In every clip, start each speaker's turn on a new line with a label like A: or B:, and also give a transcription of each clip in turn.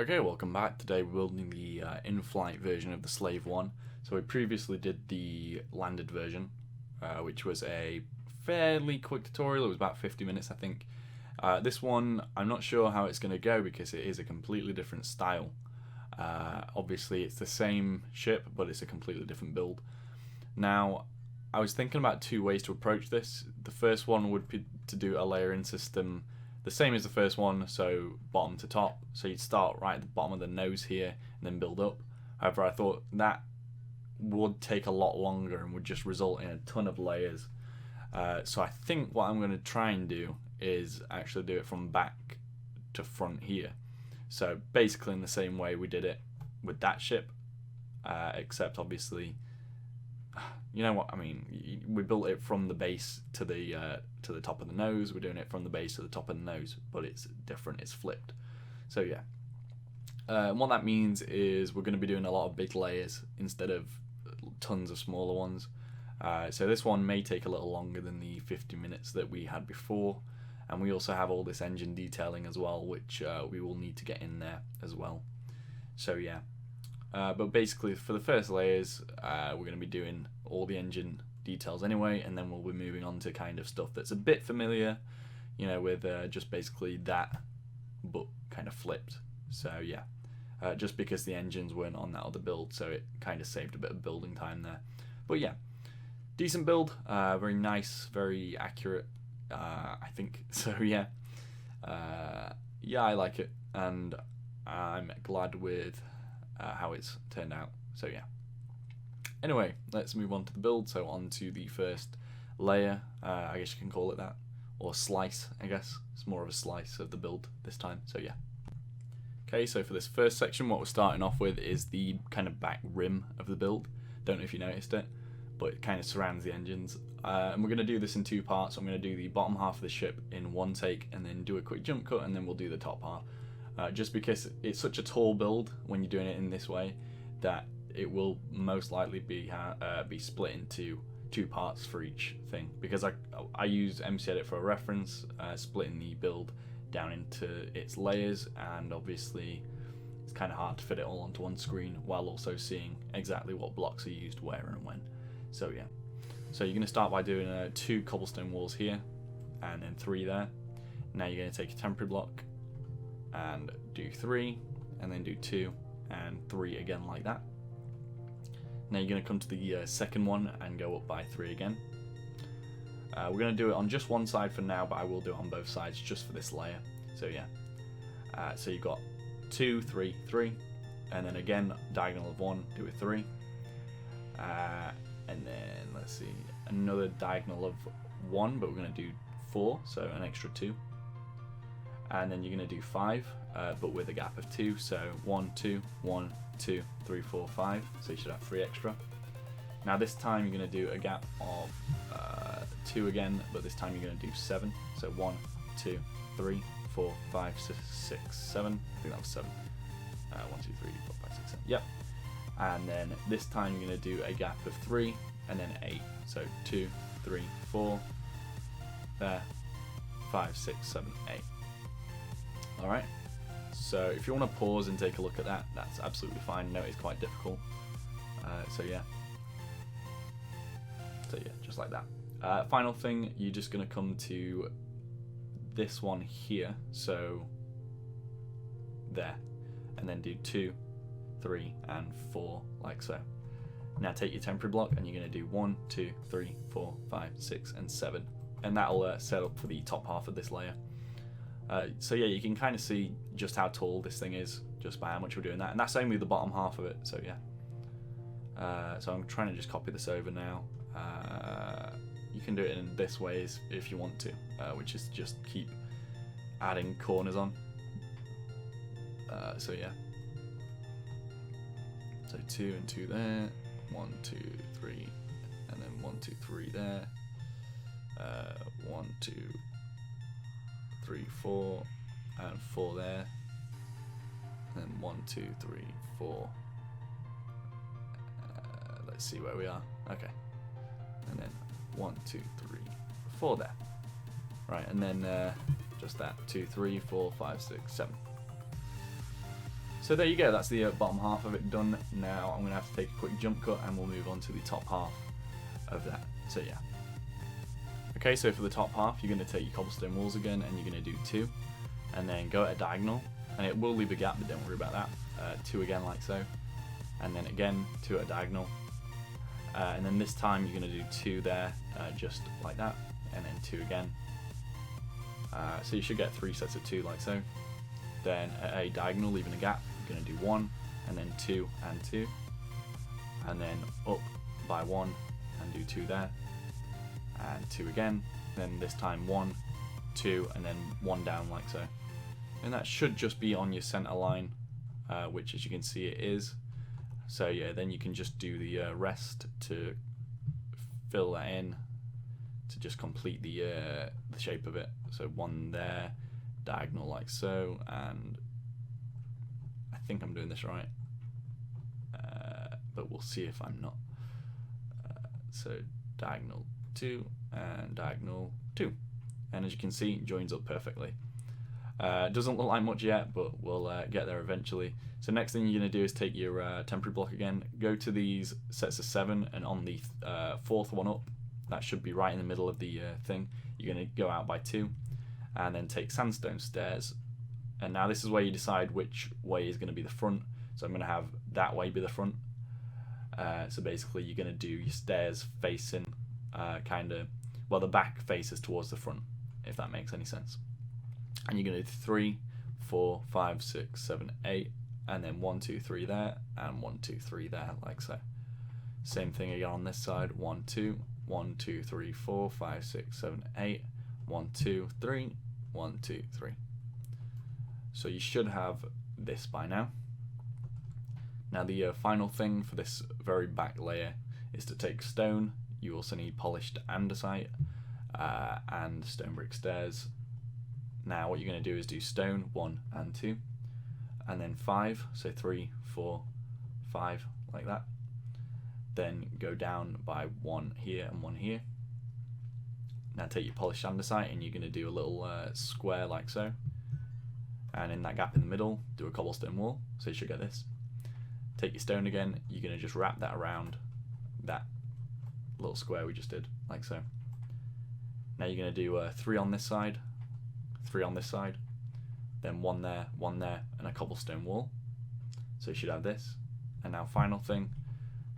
A: Okay, welcome back. Today we're building the in-flight version of the Slave 1. So we previously did the landed version, which was a fairly quick tutorial. It was about 50 minutes, I think. This one, I'm not sure how it's going to go because it is a completely different style. Obviously, it's the same ship, but it's a completely different build. Now, I was thinking about two ways to approach this. The first one would be to do a layering system the same as the first one, so bottom to top. So you'd start right at the bottom of the nose here and then build up. However, I thought that would take a lot longer and would just result in a ton of layers. So I think what I'm going to try and do is actually do it from back to front here. So basically in the same way we did it with that ship, except obviously, you know what I mean. We built it from the base to the top of the nose. We're doing it from the base to the top of the nose, but it's different. It's flipped. So yeah. And what that means is we're going to be doing a lot of big layers instead of tons of smaller ones. So this one may take a little longer than the 50 minutes that we had before, and we also have all this engine detailing as well, which we will need to get in there as well. So yeah. But basically for the first layers, we're going to be doing all the engine details anyway, and then we'll be moving on to kind of stuff that's a bit familiar, you know, with just basically that, but kind of flipped. So yeah, just because the engines weren't on that other build, so it kind of saved a bit of building time there. But yeah, decent build, very nice, very accurate, I think. So yeah, yeah, I like it, and I'm glad with how it's turned out. So yeah. Anyway, let's move on to the build. So on to the first layer, I guess you can call it that, or slice, I guess. It's more of a slice of the build this time, so yeah. Okay, so for this first section, what we're starting off with is the kind of back rim of the build. Don't know if you noticed it, but it kind of surrounds the engines. And we're going to do this in two parts. I'm going to do the bottom half of the ship in one take, and then do a quick jump cut, and then we'll do the top half. Just because it's such a tall build when you're doing it in this way, that it will most likely be split into two parts for each thing, because I use MC Edit for a reference, splitting the build down into its layers, and obviously it's kind of hard to fit it all onto one screen while also seeing exactly what blocks are used where and when. So yeah, so you're going to start by doing 2 cobblestone walls here and then 3 there. Now you're going to take a temporary block and do 3, and then do 2 and 3 again like that. Now you're going to come to the second one and go up by 3 again. We're going to do it on just one side for now, but I will do it on both sides just for this layer. So yeah, so you've got 2, 3, 3, and then again diagonal of 1, do a 3, and then let's see, another diagonal of 1, but we're going to do 4, so an extra 2. And then you're going to do 5, but with a gap of 2, so 1, 2, 1, 2, 3, 4, 5, so you should have 3 extra. Now this time you're going to do a gap of 2 again, but this time you're going to do 7, so 1, 2, 3, 4, 5, 6, 7, I think that was 7, 1, 2, 3, 4, 5, 6, 7, yep. And then this time you're going to do a gap of 3, and then 8, so 2, 3, 4, there, 5, 6, 7, 8. Alright, so if you want to pause and take a look at that, that's absolutely fine. No, it's quite difficult. So yeah, just like that. Final thing, you're just going to come to this one here, so there, and then do 2, 3, and 4, like so. Now take your temporary block and you're going to do 1, 2, 3, 4, 5, 6, and 7, and that'll set up for the top half of this layer. So yeah, you can kind of see just how tall this thing is just by how much we're doing that, and that's only the bottom half of it. So yeah, so I'm trying to just copy this over now. You can do it in this way if you want to, which is just keep adding corners on. So yeah, so 2 and 2 there, 1, 2, 3, and then 1, 2, 3 there, 1, 2, 3, 4, and 4 there, and then 1, 2, 3, 4. Let's see where we are. Okay, and then 1, 2, 3, 4 there. Right, and then just that 2, 3, 4, 5, 6, 7. So there you go, that's the bottom half of it done. Now I'm going to have to take a quick jump cut and we'll move on to the top half of that. So yeah. Okay, so for the top half, you're going to take your cobblestone walls again and you're going to do 2. And then go at a diagonal, and it will leave a gap, but don't worry about that. 2 again like so. And then again, 2 at a diagonal. And then this time you're going to do 2 there, just like that. And then 2 again. So you should get 3 sets of 2 like so. Then at a diagonal, leaving a gap, you're going to do 1, and then 2 and 2. And then up by 1 and do 2 there. And 2 again. Then this time 1, 2, and then 1 down like so. And that should just be on your center line, which as you can see it is. So yeah, then you can just do the rest to fill that in to just complete the shape of it. So 1 there, diagonal like so, and I think I'm doing this right, but we'll see if I'm not. So diagonal 2 and diagonal 2, and as you can see, it joins up perfectly. Doesn't look like much yet, but we'll get there eventually. So next thing you're going to do is take your temporary block again, go to these sets of 7, and on the 4th one up, that should be right in the middle of the thing, you're going to go out by 2, and then take sandstone stairs. And now this is where you decide which way is going to be the front. So I'm going to have that way be the front. So basically you're going to do your stairs facing well, the back faces towards the front, if that makes any sense. And you're going to do 3, 4, 5, 6, 7, 8, and then 1, 2, 3 there, and 1, 2, 3 there, like so. Same thing again on this side, 1, 2, 1, 2, 3, 4, 5, 6, 7, 8, 1, 2, 3, 1, 2, 3. So you should have this by now. Now the final thing for this very back layer is to take stone. You also need polished andesite and stone brick stairs. Now what you're going to do is do stone 1 and 2, and then 5, so 3, 4, 5, like that. Then go down by 1 here and 1 here. Now take your polished andesite and you're going to do a little square like so. And in that gap in the middle, do a cobblestone wall, so you should get this. Take your stone again, you're going to just wrap that around that little square we just did, like so. Now you're going to do 3 on this side, 3 on this side, then 1 there, and a cobblestone wall. So you should have this. And now final thing,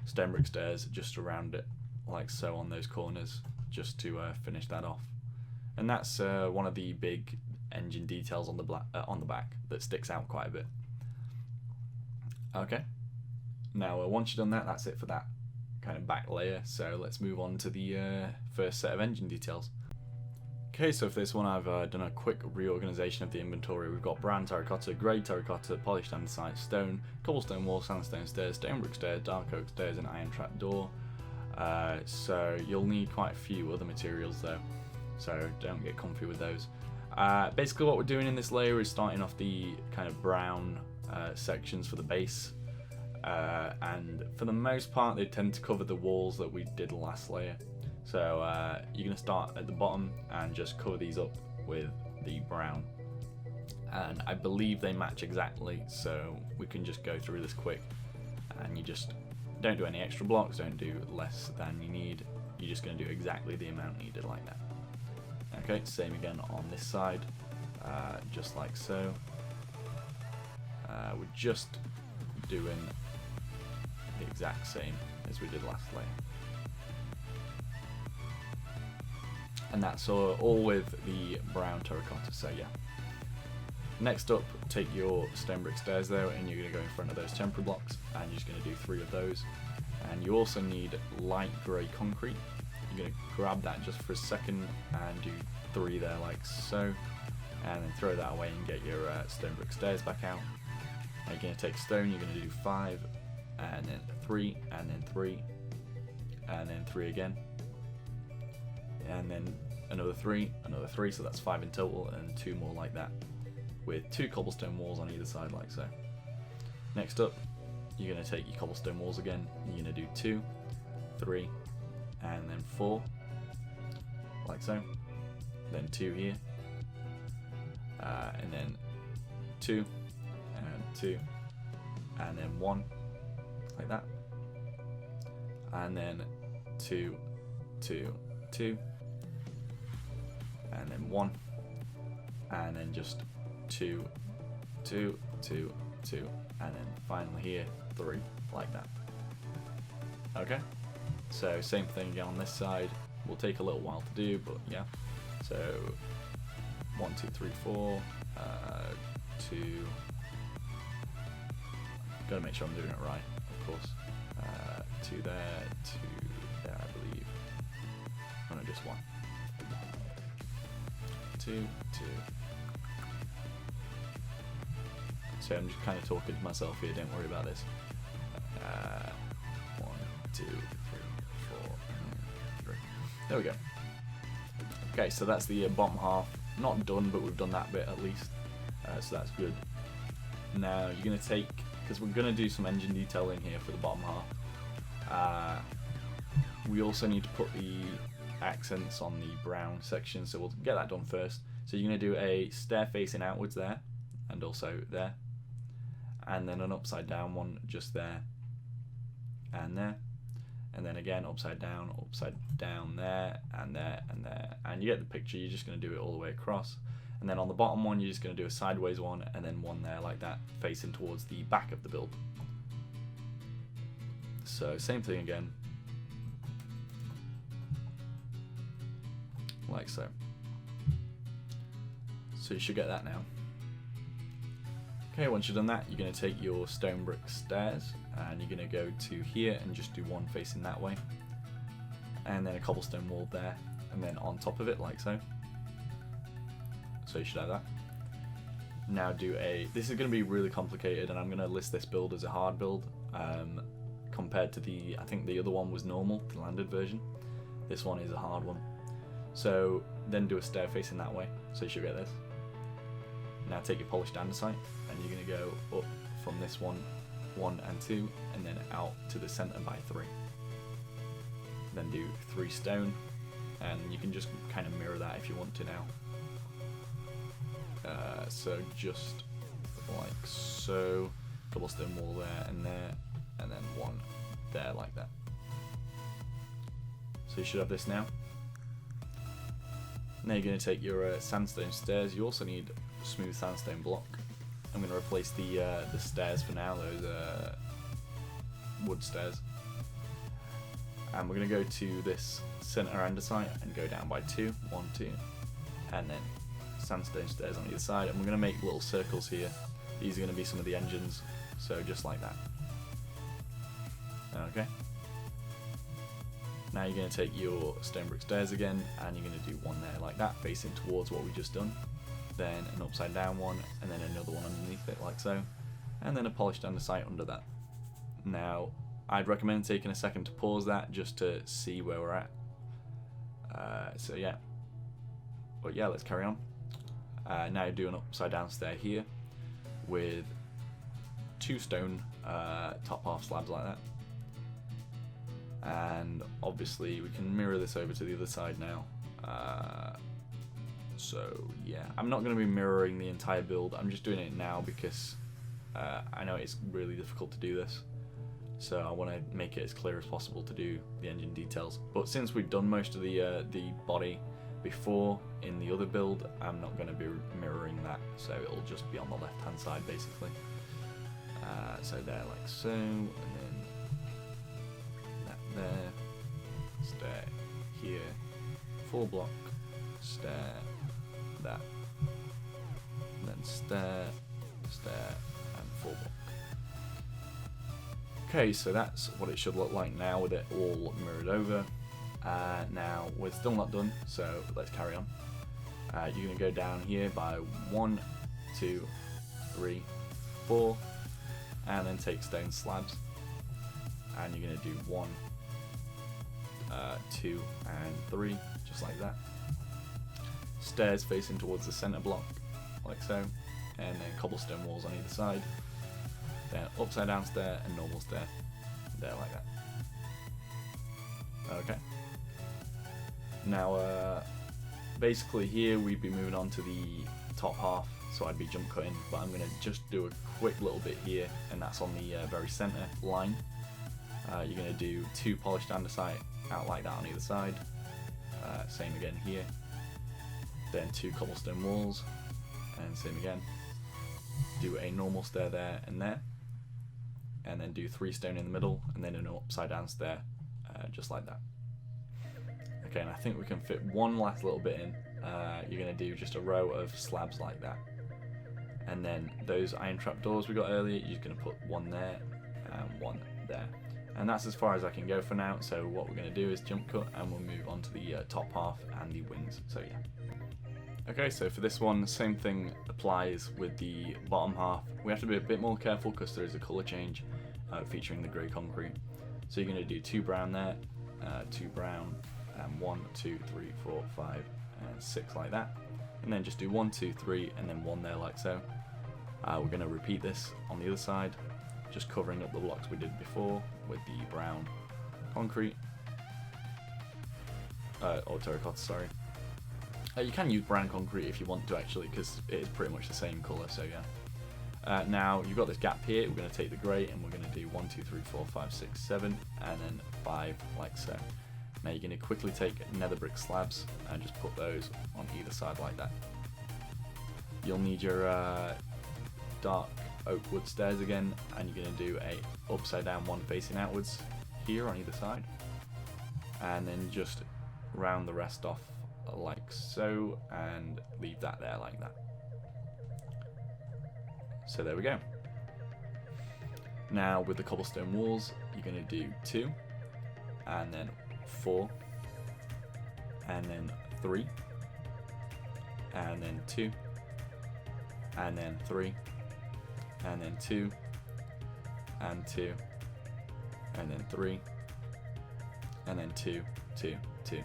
A: stone brick stairs just around it, like so on those corners, just to finish that off. And that's one of the big engine details on the back that sticks out quite a bit. Okay. Now once you've done that, that's it for that kind of back layer. So let's move on to the first set of engine details. Okay, so for this one I've done a quick reorganization of the inventory. We've got brown terracotta, grey terracotta, polished andesite, stone, cobblestone wall, sandstone stairs, stone brick stairs, dark oak stairs, and iron trap door. So you'll need quite a few other materials though, so don't get comfy with those. Basically what we're doing in this layer is starting off the kind of brown sections for the base, and for the most part they tend to cover the walls that we did last layer. So you're going to start at the bottom and just cover these up with the brown, and I believe they match exactly, so we can just go through this quick. And you just don't do any extra blocks, don't do less than you need, you're just going to do exactly the amount needed like that. Okay, same again on this side, just like so. We're just doing the exact same as we did last layer. And that's all with the brown terracotta, so yeah. Next up, take your stone brick stairs there, and you're going to go in front of those temporary blocks, and you're just going to do 3 of those. And you also need light grey concrete. You're going to grab that just for a second and do 3 there like so, and then throw that away and get your stone brick stairs back out. Now you're going to take stone, you're going to do 5, and then 3, and then 3, and then 3 again. And then another 3, so that's 5 in total, and 2 more like that, with 2 cobblestone walls on either side like so. Next up, you're going to take your cobblestone walls again, you're going to do 2, 3, and then 4, like so, then 2 here, and then 2, and 2, and then 1, like that, and then 2, 2, 2, and then 1, and then just 2, 2, 2, 2, and then finally here 3, like that. Okay, so same thing again on this side. Will take a little while to do, but yeah. So 1, 2, 3, 4, 2. Gotta make sure I'm doing it right, of course. 2 there, 2 there, I believe. Oh no, just 1. 2, 2. So I'm just kind of talking to myself here, don't worry about this. 1, 2, 3, 4, 3. There we go. Okay, so that's the bottom half. Not done, but we've done that bit at least. So that's good. Now you're going to take, because we're going to do some engine detailing here for the bottom half. We also need to put the accents on the brown section, so we'll get that done first. So you're going to do a stair facing outwards there, and also there, and then an upside down one just there, and there, and then again upside down there, and there, and there, and you get the picture. You're just going to do it all the way across, and then on the bottom one you're just going to do a sideways one, and then one there like that, facing towards the back of the build. So same thing again, like so. So you should get that now. Okay, once you've done that, you're going to take your stone brick stairs and you're going to go to here and just do one facing that way, and then a cobblestone wall there, and then on top of it like so. So you should have that. Now do a, this is going to be really complicated, and I'm going to list this build as a hard build compared to the, I think the other one was normal, the landed version. This one is a hard one. So then do a stair facing that way, so you should get this. Now take your polished andesite and you're going to go up from this one, 1 and 2, and then out to the center by 3. Then do 3 stone, and you can just kind of mirror that if you want to now. So just like so, cobblestone wall there, and then 1 there like that. So you should have this now. Now you're going to take your sandstone stairs. You also need smooth sandstone block. I'm going to replace the stairs for now, those wood stairs. And we're going to go to this center andesite and go down by 2, 1, 2, and then sandstone stairs on either side. And we're going to make little circles here. These are going to be some of the engines, so just like that. Okay. Now you're going to take your stone brick stairs again, and you're going to do 1 there like that, facing towards what we just done. Then an upside down one, and then another one underneath it like so, and then a polished andesite under that. Now I'd recommend taking a second to pause that just to see where we're at. So yeah, but yeah, let's carry on. Now do an upside down stair here with 2 stone top half slabs like that. And obviously we can mirror this over to the other side now. So yeah, I'm not going to be mirroring the entire build. I'm just doing it now because I know it's really difficult to do this. So I want to make it as clear as possible to do the engine details. But since we've done most of the body before in the other build, I'm not going to be mirroring that. So it'll just be on the left hand side basically. So there like so, and then there, stair here, full block, stair, that, and then stair, and full block. Okay, so that's what it should look like now with it all mirrored over. Now we're still not done, so let's carry on. You're going to go down here by 1, 2, 3, 4, and then take stone slabs, and you're going to do 1, 2 and 3, just like that. Stairs facing towards the center block, like so, and then cobblestone walls on either side. Then upside down stair and normal stair, there like that. Okay. Now, basically here we'd be moving on to the top half. so I'd be jump cutting, but I'm going to just do a quick little bit here, and that's on the very center line. You're going to do 2 polished andesite out like that on either side, same again here, then 2 cobblestone walls, and same again, do a normal stair there, and then do 3 stone in the middle, and then an upside down stair, just like that. Okay, and I think we can fit one last little bit in. You're going to do just a row of slabs like that, and then those iron trapdoors we got earlier, you're going to put one there and one there, and that's as far as I can go for now. So what we're going to do is jump cut, and we'll move on to the top half and the wings. So yeah. Okay, so for this one, same thing applies with the bottom half. We have to be a bit more careful because there is a colour change featuring the grey concrete. So you're going to do 2 brown there, 2 brown, and 1, 2, 3, 4, 5, and 6 like that. And then just do 1, 2, 3, and then 1 there like so. We're going to repeat this on the other side, just covering up the blocks we did before with the brown concrete, or terracotta, sorry. You can use brown concrete if you want to actually, because it is pretty much the same colour, so yeah. Now you've got this gap here, we're going to take the grey and we're going to do 1, 2, 3, 4, 5, 6, 7, and then 5 like so. Now you're going to quickly take nether brick slabs and just put those on either side like that. You'll need your dark oak wood stairs again, and you're going to do a upside down one facing outwards here on either side, and then just round the rest off like so, and leave that there like that. So there we go. Now with the cobblestone walls, you're going to do 2, and then 4, and then 3, and then 2, and then 3, and then 2, and 2, and then 3, and then 2, 2, 2,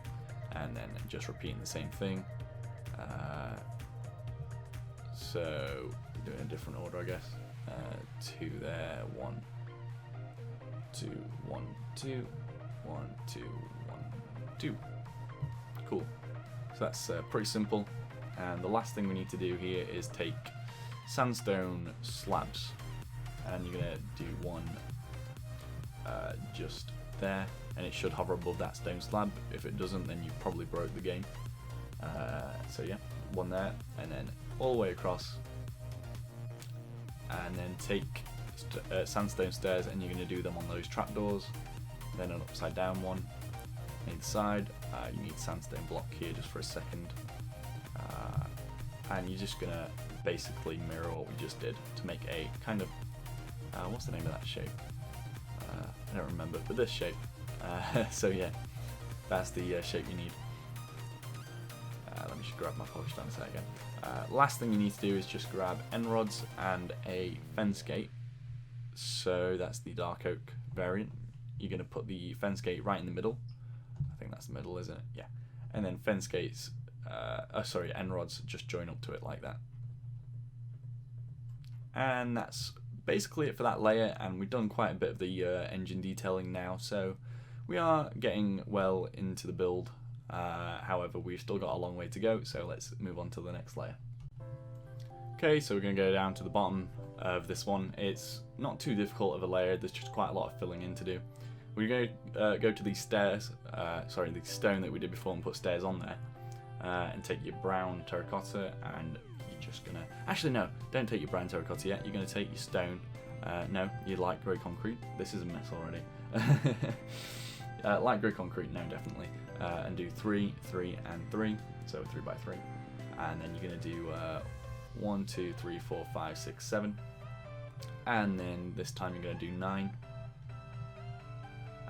A: and then just repeating the same thing. So doing a different order, I guess. 2 there, 1, 2, 1, 2, 1, 2, 1, 2. Cool. So that's pretty simple. And the last thing we need to do here is take sandstone slabs, and you're gonna do 1 just there, and it should hover above that stone slab. If it doesn't, then you probably broke the game. So yeah, 1 there, and then all the way across, and then take sandstone stairs, and you're going to do them on those trapdoors, then an upside down one inside. You need sandstone block here just for a second, and you're just going to basically mirror what we just did to make a kind of what's the name of that shape? I don't remember, but this shape. So yeah, that's the shape you need. Let me just grab my polished andesite again. Last thing you need to do is just grab end rods and a fence gate. So that's the dark oak variant. You're going to put the fence gate right in the middle. I think that's the middle, isn't it? Yeah. And then fence gates, end rods just join up to it like that. And that's basically it for that layer, and we've done quite a bit of the engine detailing now, so we are getting well into the build. However, we've still got a long way to go, so let's move on to the next layer. Okay, so we're going to go down to the bottom of this one. It's not too difficult of a layer, there's just quite a lot of filling in to do. We're going to go to these stairs, the stone that we did before, and put stairs on there, and take your brown terracotta, and you're just going to... Actually no, don't take your brown terracotta yet, you're going to take your stone. No, you light grey concrete. This is a mess already. Light grey concrete, no, definitely. And do 3, 3, and 3, so 3 by 3. And then you're going to do 1, 2, 3, 4, 5, 6, 7. And then this time you're going to do 9.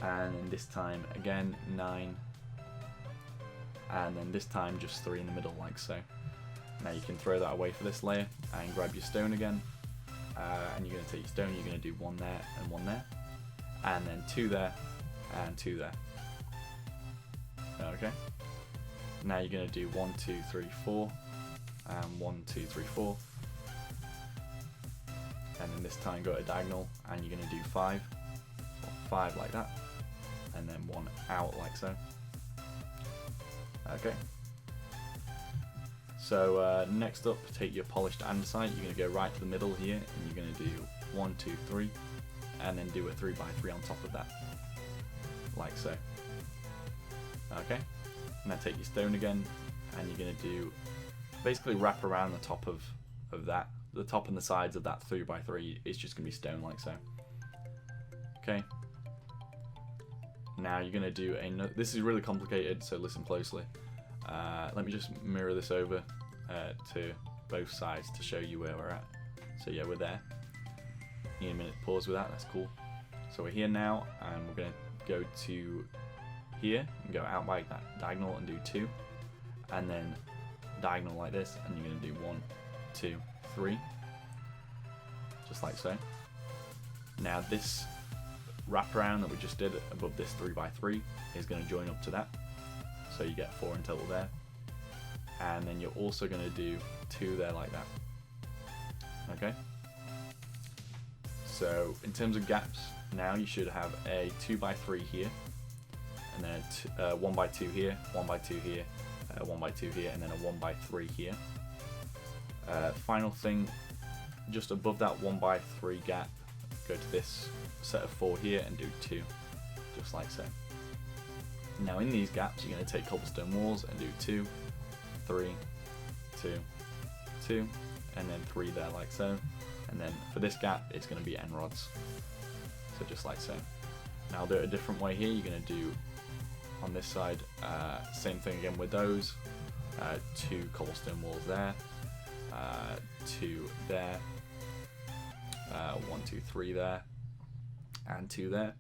A: And then this time again 9. And then this time just 3 in the middle, like so. Now you can throw that away for this layer and grab your stone again. And you're going to take your stone, you're going to do 1 there and 1 there. And then 2 there and 2 there. Okay. Now you're going to do 1, 2, 3, 4, and 1, 2, 3, 4. And then this time go to diagonal, and you're going to do 5, or 5 like that, and then 1 out like so. Okay. So next up, take your polished andesite. You're going to go right to the middle here, and you're going to do 1, 2, 3, and then do a 3x3 on top of that, like so. Okay, now take your stone again, and you're going to do basically wrap around the top of that. The top and the sides of that 3x3 is just going to be stone, like so. Okay. Now you're going to do this is really complicated, so listen closely. Let me just mirror this over to both sides to show you where we're at. So yeah, we're there. Need a minute to pause with that, that's cool. So we're here now, and we're going to go to here and go out by that diagonal and do 2, and then diagonal like this, and you're going to do 1, 2, 3, just like so. Now this wraparound that we just did above this 3x3 is going to join up to that, so you get 4 in total there, and then you're also going to do 2 there like that. Okay, so in terms of gaps, now you should have a 2x3 here, and then a 1x2 here, 1x2 here, 1x2 here, and then a 1x3 here. Final thing, just above that 1x3 gap, go to this set of 4 here and do 2, just like so. Now in these gaps, you're going to take cobblestone walls and do 2, 3, 2, 2, and then 3 there, like so. And then for this gap, it's going to be end rods, so just like so. Now I'll do it a different way here. You're going to do on this side, same thing again with those, 2 cobblestone walls there, 2 there, 1, 2, 3 there, and 2 there.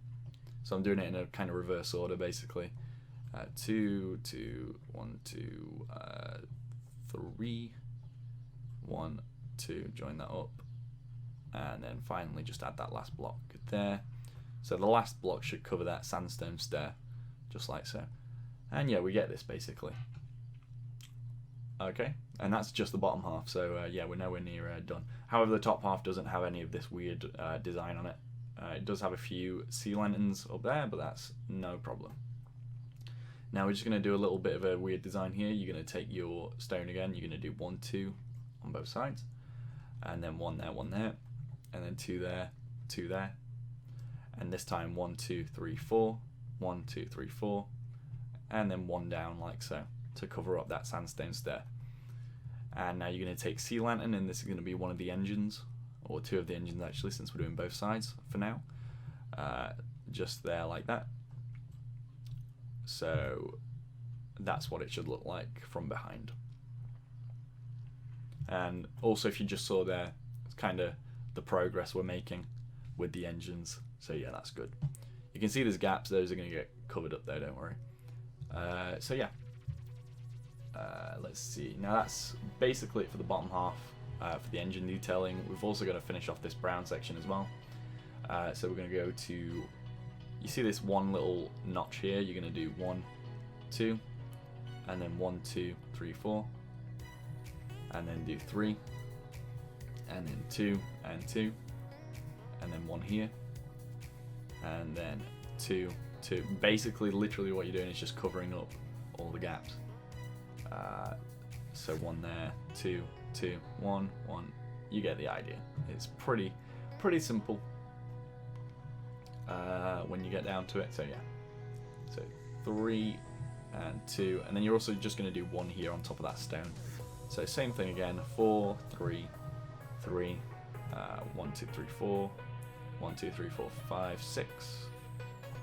A: So I'm doing it in a kind of reverse order, basically. 2, 2, 1, 2, 3, 1, 2, join that up, and then finally just add that last block there. So the last block should cover that sandstone stair, just like so. And yeah, we get this basically. Okay, and that's just the bottom half, so yeah, we're nowhere near done. However, the top half doesn't have any of this weird design on it. It does have a few sea lanterns up there, but that's no problem. Now we're just going to do a little bit of a weird design here. You're going to take your stone again, you're going to do 1, 2 on both sides, and then 1 there, 1 there, and then 2 there, 2 there, and this time 1, 2, 3, 4, 1, 2, 3, 4, and then 1 down like so, to cover up that sandstone stair. And now you're going to take sea lantern, and this is going to be one of the engines, or 2 of the engines actually, since we're doing both sides for now. Just there like that. So that's what it should look like from behind. And also, if you just saw there, it's kind of the progress we're making with the engines. So yeah, that's good. You can see there's gaps, those are going to get covered up there, don't worry. So yeah, let's see. Now that's basically it for the bottom half, for the engine detailing. We've also got to finish off this brown section as well. So we're going to go to, you see this one little notch here, you're going to do 1, 2, and then 1, 2, 3, 4, and then do 3, and then 2, and 2, and then 1 here, and then 2, 2. Basically, literally what you're doing is just covering up all the gaps. So 1 there, 2, 2, 1, 1. You get the idea. It's pretty simple when you get down to it. So yeah, so 3 and 2, and then you're also just going to do 1 here on top of that stone. So same thing again, 4, 3, 3, 1, 2, 3, 4, 1, 2, 3, 4, 5, 6,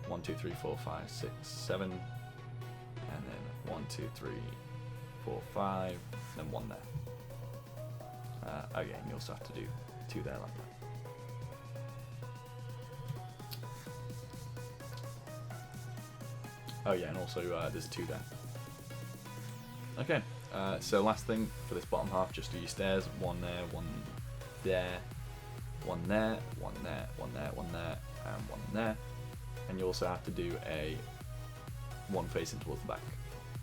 A: 1, 2, 3, 4, 5, 6, 7, and then 1, 2, 3, 4, 5, and then 1 there. Again, you also have to do 2 there like that. Oh yeah, and also there's 2 there. Okay, so last thing for this bottom half, just do your stairs. 1 there, 1 there, 1 there, 1 there, 1 there, 1 there, and 1 there. And you also have to do a 1 facing towards the back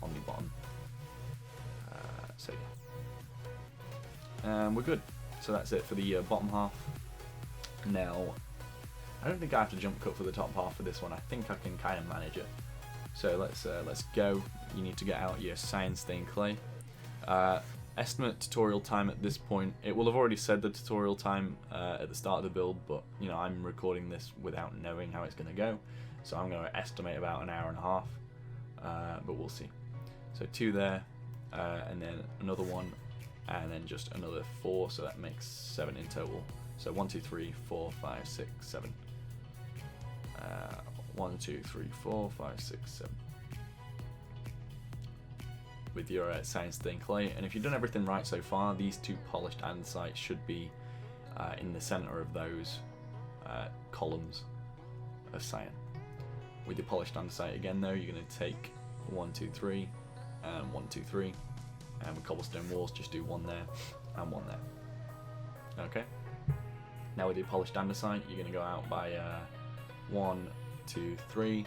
A: on the bottom. So yeah, we're good. So that's it for the bottom half. Now, I don't think I have to jump cut for the top half for this one. I think I can kind of manage it. So let's go. You need to get out your cyan stained clay. Estimate tutorial time at this point. It will have already said the tutorial time at the start of the build, but you know, I'm recording this without knowing how it's going to go, so I'm going to estimate about an hour and a half, but we'll see. So 2 there, and then another 1, and then just another 4, so that makes 7 in total. So 1, 2, 3, 4, 5, 6, 7. 1, 2, 3, 4, 5, 6, 7. With your science stained clay, and if you've done everything right so far, these 2 polished andesites should be in the center of those columns of cyan. With your polished andesite again though, you're going to take 1, 2, 3, and 1, 2, 3, and with cobblestone walls just do 1 there and 1 there. Okay, now with your polished andesite you're going to go out by 1, 2, 3,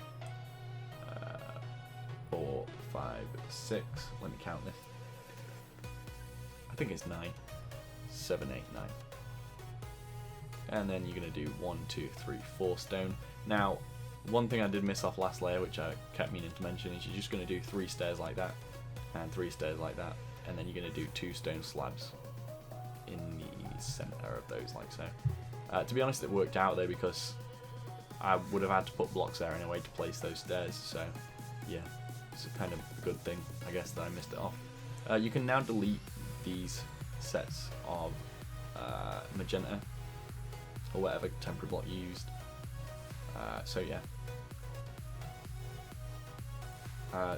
A: 4, 5, 6, let me count this, I think it's 9, 7, 8, 9, and then you're going to do 1, 2, 3, 4 stone. Now one thing I did miss off last layer, which I kept meaning to mention, is you're just going to do 3 stairs like that, and 3 stairs like that, and then you're going to do 2 stone slabs in the center of those, like so. To be honest, it worked out though, because I would have had to put blocks there anyway to place those stairs, so yeah, it's a kind of a good thing, I guess, that I missed it off. You can now delete these sets of magenta, or whatever temporary block you used. So yeah.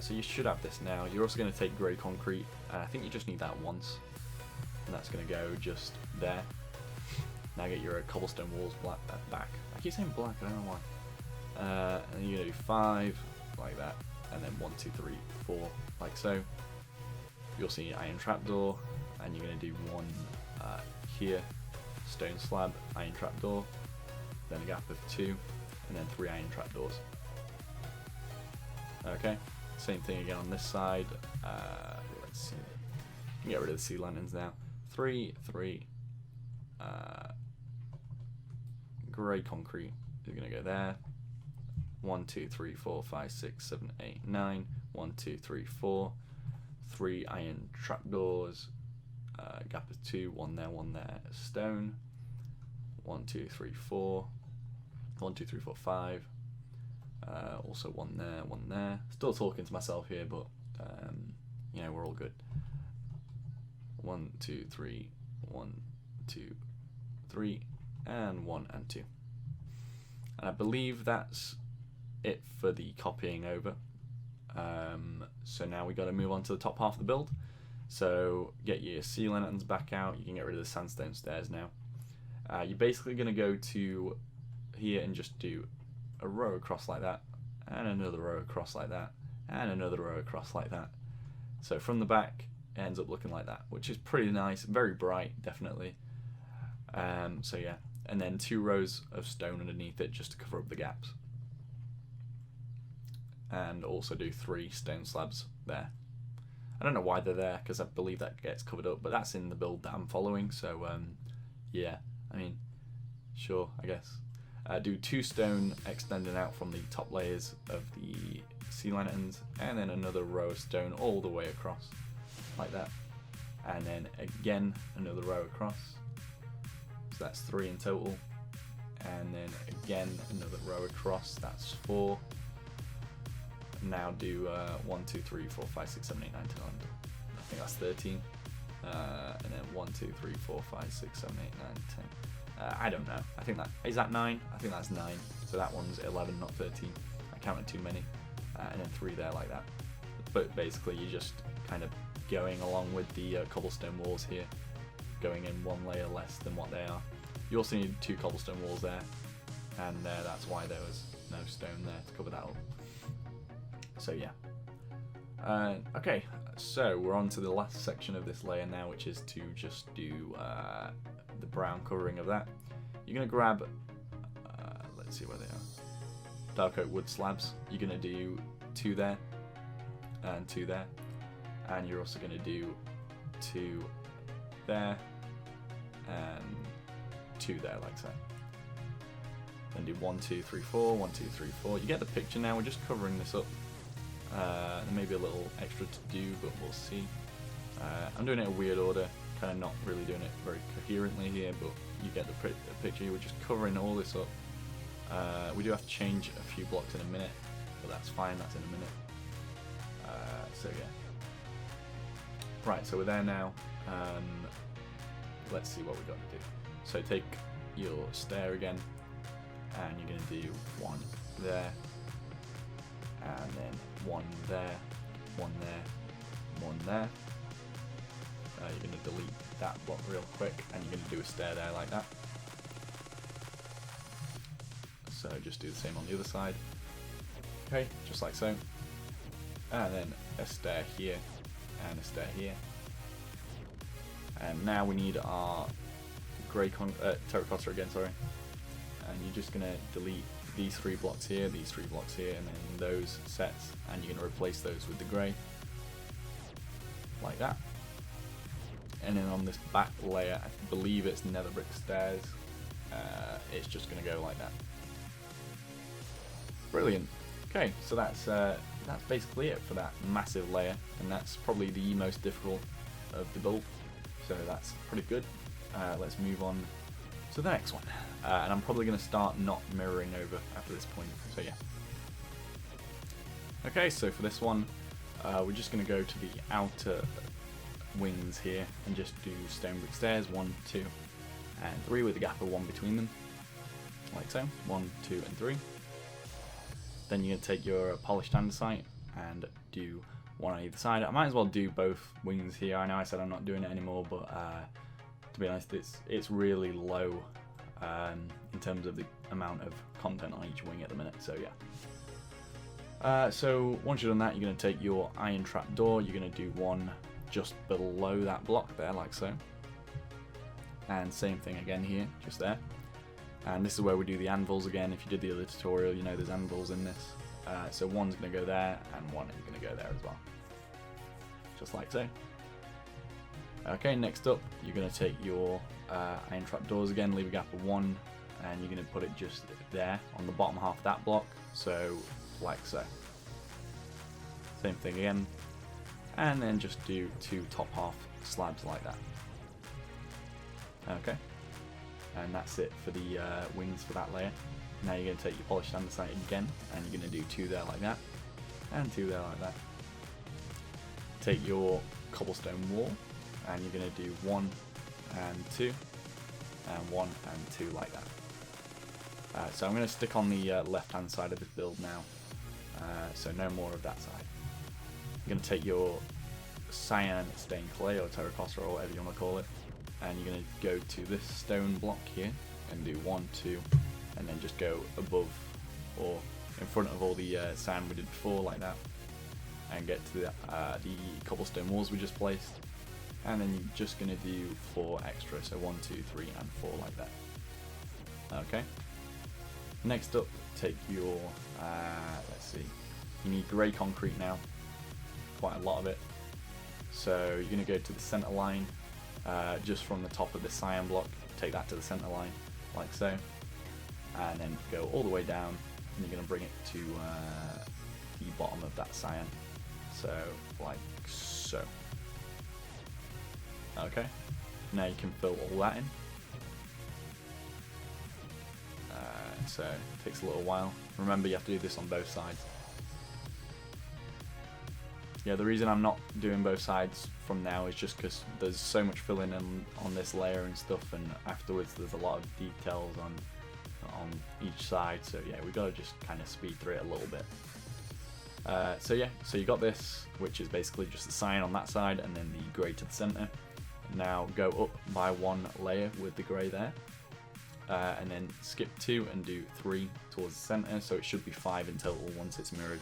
A: So you should have this now. You're also going to take grey concrete, and I think you just need that once, and that's going to go just there. Now get your cobblestone walls back. I keep saying black, I don't know why. And you're going to do 5 like that, and then 1, 2, 3, 4 like so. You'll see iron trapdoor, and you're going to do 1 here, stone slab, iron trapdoor, then a gap of 2, and then 3 iron trapdoors. Okay, same thing again on this side. Let's see, get rid of the sea lanterns now. 3, 3, grey concrete is going to go there. 1, 2, 3, 4, 5, 6, 7, 8, 9. 1, 2, 3, 4. 3 iron trapdoors. Gap of 2. 1 there, 1 there. Stone. 1, 2, 3, 4. 1, 2, 3, 4, 5. Also 1 there, 1 there. Still talking to myself here, but you know, we're all good. 1, 2, 3. 1, 2, 3, and 1 and 2. And I believe that's it for the copying over. So now we got to move on to the top half of the build. So get your sea lanterns back out. You can get rid of the sandstone stairs now. You're basically going to go to here and just do a row across like that, and another row across like that, and another row across like that. So from the back it ends up looking like that, which is pretty nice, very bright, definitely. So yeah, and then 2 rows of stone underneath it just to cover up the gaps, and also do 3 stone slabs there. I don't know why they're there, because I believe that gets covered up, but that's in the build that I'm following, so yeah, I mean, sure, I guess. Do 2 stone extending out from the top layers of the sea lanterns, and then another row of stone all the way across, like that. And then again, another row across. So that's 3 in total. And then again, another row across, that's 4. Now do 1, 2, 3, 4, 5, 6, 7, 8, 9, 10, 11. I think that's 13. And then 1, 2, 3, 4, 5, 6, 7, 8, 9, 10. I don't know. I think that is that 9. I think that's 9. So that one's 11, not 13. I counted too many. And then 3 there like that. But basically, you're just kind of going along with the cobblestone walls here, going in 1 layer less than what they are. You also need 2 cobblestone walls there, and that's why there was no stone there to cover that up. So yeah. Okay, so we're on to the last section of this layer now, which is to just do the brown covering of that. You're going to grab, let's see where they are, dark oak wood slabs. You're going to do 2 there, and 2 there, and you're also going to do 2 there, and 2 there, like so. Then do 1, 2, 3, 4, 1, 2, 3, 4. You get the picture now, we're just covering this up. There may be a little extra to do, but we'll see. I'm doing it in a weird order, kind of not really doing it very coherently here, but you get the picture. We're just covering all this up. We do have to change a few blocks in a minute, but that's fine, that's in a minute. So yeah. Right, so we're there now. Let's see what we've got to do. So take your stair again, and you're going to do one there, and then one there, one there, one there. You're going to delete that block real quick, and you're going to do a stair there like that. So just do the same on the other side. Okay, just like so. And then a stair here, and a stair here. And now we need our grey terracotta again, sorry. And you're just going to delete these 3 blocks here, these 3 blocks here, and then those sets, and you're going to replace those with the grey. Like that. And then on this back layer, I believe it's nether brick stairs, it's just going to go like that. Brilliant. Okay, so that's basically it for that massive layer, and that's probably the most difficult of the build. So that's pretty good. Let's move on to the next one, and I'm probably going to start not mirroring over after this point. So yeah. Okay, so for this one, we're just going to go to the outer wings here and just do stone brick stairs, 1, 2, and 3 with a gap of 1 between them, like so. 1, 2, and 3. Then you're going to take your polished andesite and do 1 on either side. I might as well do both wings here. I know I said I'm not doing it anymore, but to be honest, it's really low in terms of the amount of content on each wing at the minute, so yeah. So once you've done that, you're going to take your iron trap door, you're going to do 1 just below that block there, like so. And same thing again here, just there. And this is where we do the anvils again. If you did the other tutorial, you know there's anvils in this. So 1's going to go there, and 1 is going to go there as well. Just like so. Okay, next up, you're going to take your iron trap doors again, leave a gap of 1, and you're going to put it just there on the bottom half of that block. So, like so. Same thing again. And then just do 2 top half slabs like that. Okay. And that's it for the wings for that layer. Now you're going to take your polished andesite again, and you're going to do 2 there like that, and 2 there like that. Take your cobblestone wall, and you're going to do 1 and 2, and 1 and 2 like that. So I'm going to stick on the left hand side of this build now, so no more of that side. You're going to take your cyan stained clay, or terracotta, or whatever you want to call it, and you're going to go to this stone block here and do 1, 2, and then just go above or in front of all the sand we did before, like that, and get to the cobblestone walls we just placed, and then you're just going to do 4 extra, so 1, 2, 3, and 4 like that. Okay. Next up, take your let's see, you need grey concrete now, quite a lot of it. So you're going to go to the center line, just from the top of the cyan block, take that to the center line, like so, and then go all the way down, and you're going to bring it to the bottom of that cyan, so like so. Okay, now you can fill all that in. So it takes a little while. Remember, you have to do this on both sides. Yeah, the reason I'm not doing both sides from now is just because there's so much filling in on this layer and stuff, and afterwards there's a lot of details on each side, so yeah, we've got to just kind of speed through it a little bit. So yeah, so you got this, which is basically just the cyan on that side and then the grey to the centre. Now go up by 1 layer with the grey there, and then skip 2 and do 3 towards the centre, so it should be 5 in total once it's mirrored.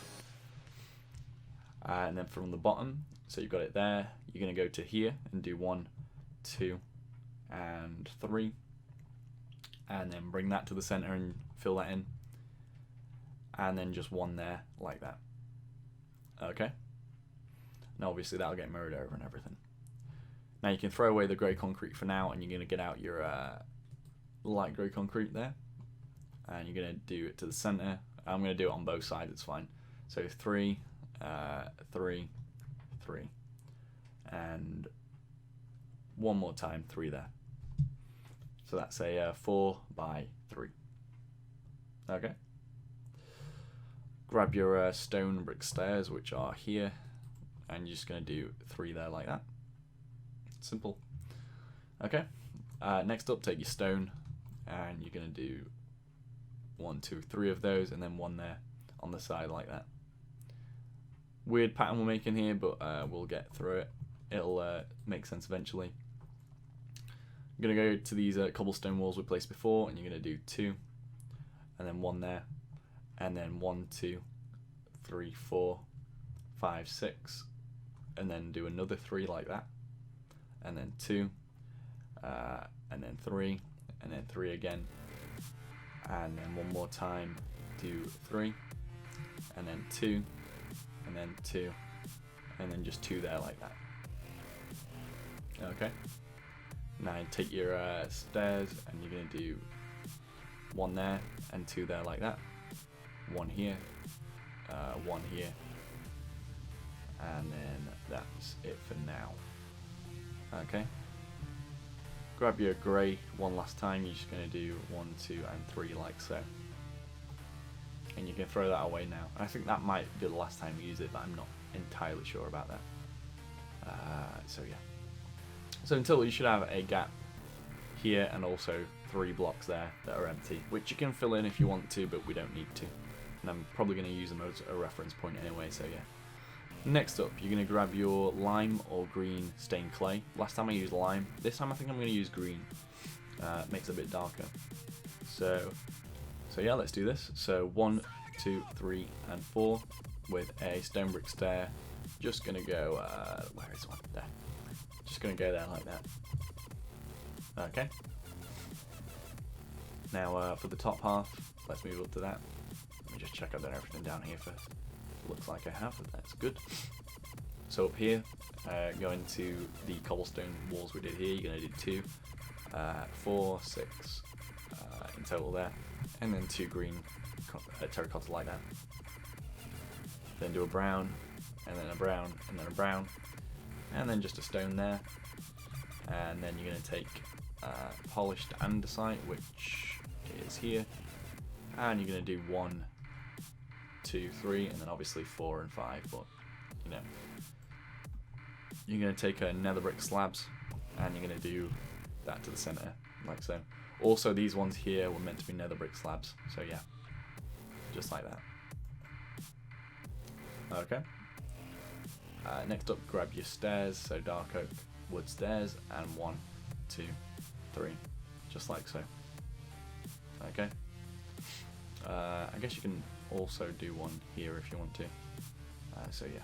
A: And then from the bottom, so you've got it there, you're going to go to here and do 1, 2, and 3, and then bring that to the center and fill that in, and then just 1 there like that. Okay, now obviously that'll get mirrored over and everything. Now you can throw away the grey concrete for now, and you're going to get out your light grey concrete there, and you're going to do it to the center. I'm going to do it on both sides, it's fine. So 3, 3, 3, and one more time, 3 there. So that's a 4 by 3. Okay. Grab your stone brick stairs, which are here, and you're just going to do 3 there like that. Simple. Okay. Next up, take your stone, and you're going to do 1, 2, 3 of those, and then 1 there on the side like that. Weird pattern we're making here, but we'll get through it. It'll make sense eventually. You're going to go to these cobblestone walls we placed before, and you're going to do 2, and then 1 there, and then 1, 2, 3, 4, 5, 6, and then do another 3 like that, and then 2, and then 3, and then 3 again, and then one more time, do 3, and then 2, and then 2, and then just 2 there like that. Okay. Now take your stairs, and you're going to do 1 there and 2 there like that. 1 here, 1 here, and then that's it for now. Okay. Grab your grey one last time. You're just going to do 1, 2, and 3 like so. And you can throw that away now. I think that might be the last time you use it, but I'm not entirely sure about that. So yeah. So until you should have a gap here and also 3 blocks there that are empty, which you can fill in if you want to, but we don't need to. And I'm probably going to use them as a reference point anyway, so yeah. Next up, you're going to grab your lime or green stained clay. Last time I used lime. This time I think I'm going to use green. Makes it a bit darker. So yeah, let's do this. So 1, 2, 3, and 4 with a stone brick stair. Just going to go, where is one? There. Just going to go there like that. Okay. Now for the top half, let's move up to that. Let me just check I've done everything down here first. Looks like I have, that's good. So up here, going to the cobblestone walls we did here, you're going to do 2, 4, 6 in total there, and then 2 green terracotta like that. Then do a brown, and then a brown, and then a brown, and then just a stone there. And then you're going to take polished andesite, which is here, and you're going to do 1, 2, 3, and then obviously 4 and 5, but you know. You're going to take nether brick slabs, and you're going to do that to the center, like so. Also, these ones here were meant to be nether brick slabs, so yeah, just like that. Okay. Next up, grab your stairs, so dark oak wood stairs, and 1, 2, 3, just like so. Okay. I guess you can also do 1 here if you want to. So yeah.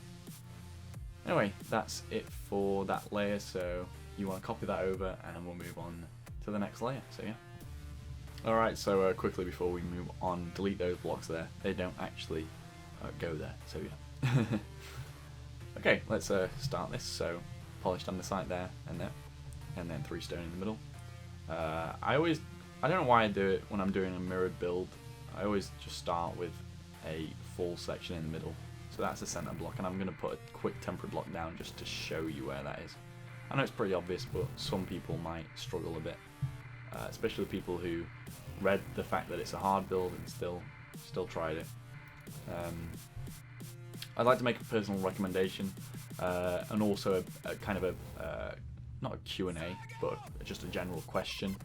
A: Anyway, that's it for that layer. So you want to copy that over, and we'll move on to the next layer. So yeah. All right. So quickly before we move on, delete those blocks there. They don't actually go there. So yeah. Okay, let's start this. So polished andesite there and there, and then 3 stone in the middle. I don't know why I do it when I'm doing a mirrored build. I always just start with a full section in the middle. So that's the center block, and I'm going to put a quick temporary block down just to show you where that is. I know it's pretty obvious, but some people might struggle a bit, especially people who read the fact that it's a hard build and still tried it. I'd like to make a personal recommendation, and also a kind of a not a Q&A, but just a general question.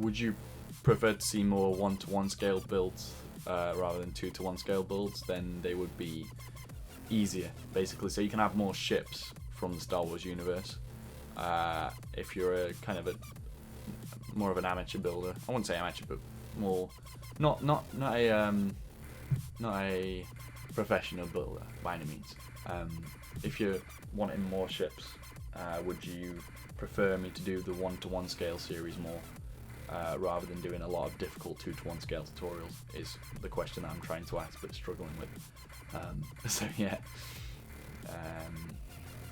A: Would you prefer to see more 1-to-1 scale builds rather than 2-to-1 scale builds? Then they would be easier, basically. So you can have more ships from the Star Wars universe. If you're a kind of more of an amateur builder, I wouldn't say amateur, but more not a professional builder by any means. If you're wanting more ships, would you prefer me to do the 1-to-1 scale series more? Rather than doing a lot of difficult 2-to-1 scale tutorials, is the question that I'm trying to ask but struggling with. So yeah,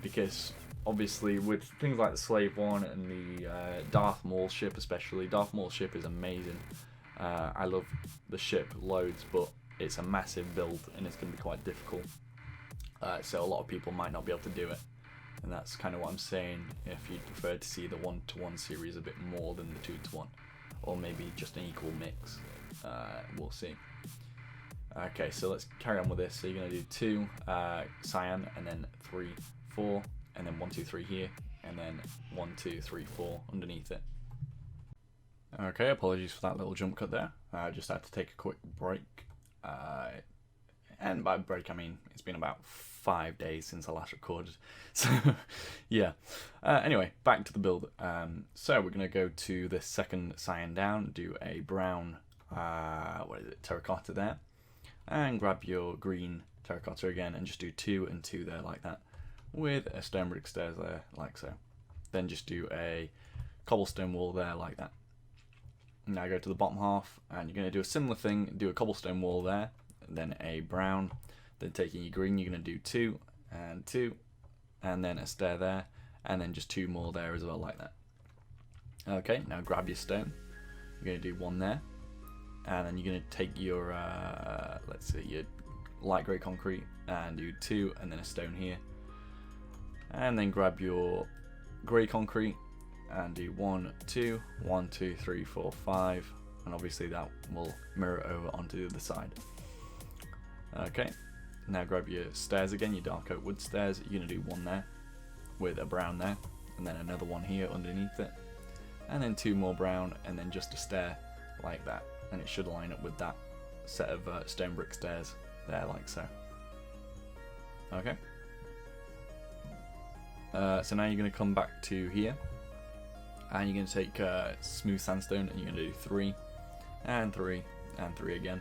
A: because obviously with things like the Slave One and the Darth Maul ship especially, Darth Maul ship is amazing. I love the ship loads, but it's a massive build and it's going to be quite difficult. So a lot of people might not be able to do it. And that's kind of what I'm saying, if you'd prefer to see the 1-to-1 series a bit more than the 2-to-1, or maybe just an equal mix. We'll see. Okay, so let's carry on with this. So you're going to do 2 cyan, and then 3, 4, and then 1, 2, 3 here, and then 1, 2, 3, 4 underneath it. Okay, apologies for that little jump cut there. I just had to take a quick break. And by break I mean it's been about 5 days since I last recorded. So yeah. Anyway, back to the build. So we're going to go to the second cyan down, do a brown, terracotta there. And grab your green terracotta again and just do 2 and 2 there like that. With a stone brick stairs there like so. Then just do a cobblestone wall there like that. Now go to the bottom half and you're going to do a similar thing, do a cobblestone wall there, then a brown, then taking your green you're going to do 2 and 2, and then a stair there, and then just 2 more there as well like that. Okay, now grab your stone, you're going to do 1 there, and then you're going to take your, your light grey concrete and do 2 and then a stone here, and then grab your grey concrete and do 1, 2, 1, 2, 3, 4, 5, and obviously that will mirror over onto the other side. Okay, now grab your stairs again, your dark oak wood stairs. You're going to do 1 there with a brown there, and then another one here underneath it, and then 2 more brown, and then just a stair like that, and it should line up with that set of stone brick stairs there like so. Okay, so now you're going to come back to here, and you're going to take smooth sandstone and you're going to do 3 and 3 and 3 again.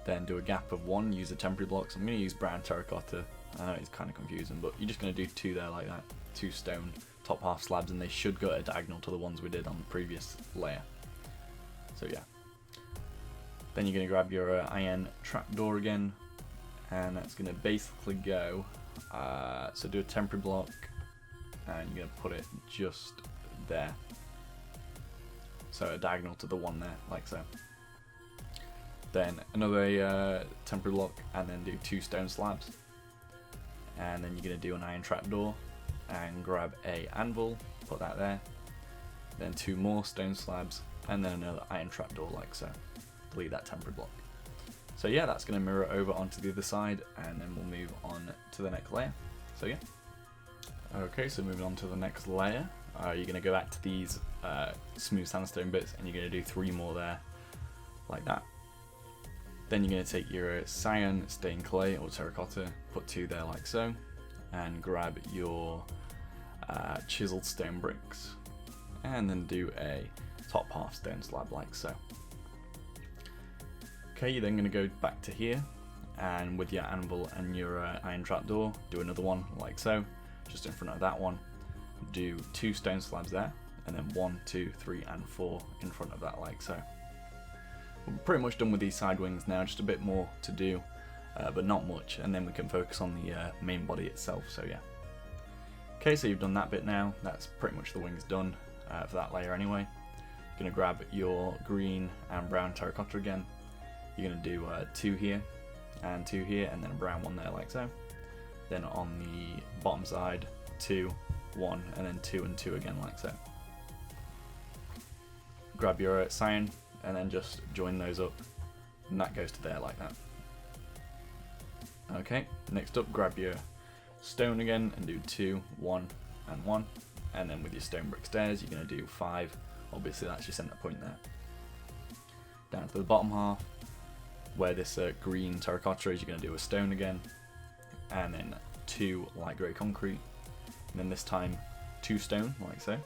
A: Then do a gap of 1, use the temporary blocks. I'm going to use brown terracotta. I know it's kind of confusing, but you're just going to do 2 there like that. 2 stone top half slabs, and they should go at a diagonal to the ones we did on the previous layer. So yeah. Then you're going to grab your iron trapdoor again, and that's going to basically go, so do a temporary block, and you're going to put it just there. So a diagonal to the one there, like so. Then another temporary block, and then do 2 stone slabs. And then you're going to do an iron trapdoor, and grab a anvil, put that there. Then 2 more stone slabs, and then another iron trapdoor like so. Delete that temporary block. So yeah, that's going to mirror over onto the other side, and then we'll move on to the next layer. So yeah. Okay, so moving on to the next layer, you're going to go back to these smooth sandstone bits, and you're going to do 3 more there, like that. Then you're going to take your cyan stained clay or terracotta, put 2 there like so, and grab your chiseled stone bricks, and then do a top half stone slab like so. Okay, you're then going to go back to here, and with your anvil and your iron trapdoor, do another one like so, just in front of that one. Do 2 stone slabs there, and then 1, 2, 3, and 4 in front of that like so. We're pretty much done with these side wings now, just a bit more to do, but not much, and then we can focus on the main body itself, so yeah. Okay, so you've done that bit now, that's pretty much the wings done for that layer anyway. You're going to grab your green and brown terracotta again. You're going to do 2 here, and 2 here, and then a brown one there like so. Then on the bottom side, 2, 1, and then 2 and 2 again like so. Grab your cyan, and then just join those up, and that goes to there like that. Okay, next up grab your stone again and do 2, 1, and 1, and then with your stone brick stairs you're going to do 5, obviously that's your centre point there. Down to the bottom half, where this green terracotta is, you're going to do a stone again, and then 2 light grey concrete, and then this time 2 stone like so,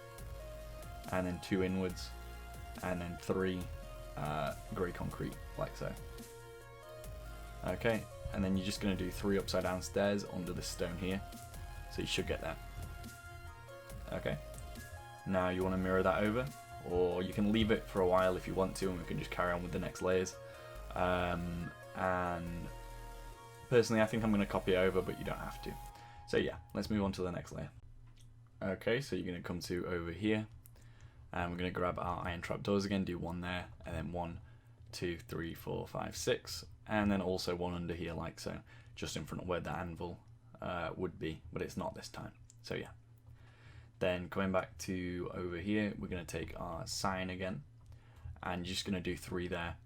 A: and then 2 inwards, and then 3 grey concrete like so. Okay, and then you're just going to do 3 upside down stairs under this stone here, so you should get that. Okay, now you want to mirror that over, or you can leave it for a while if you want to, and we can just carry on with the next layers. And personally I think I'm going to copy it over, but you don't have to. So yeah, let's move on to the next layer. Okay, so you're going to come to over here, and we're going to grab our iron trapdoors again, do 1 there, and then 1, 2, 3, 4, 5, 6, and then also 1 under here like so, just in front of where the anvil would be, but it's not this time. So yeah. Then coming back to over here, we're going to take our sign again, and you're just going to do 3 there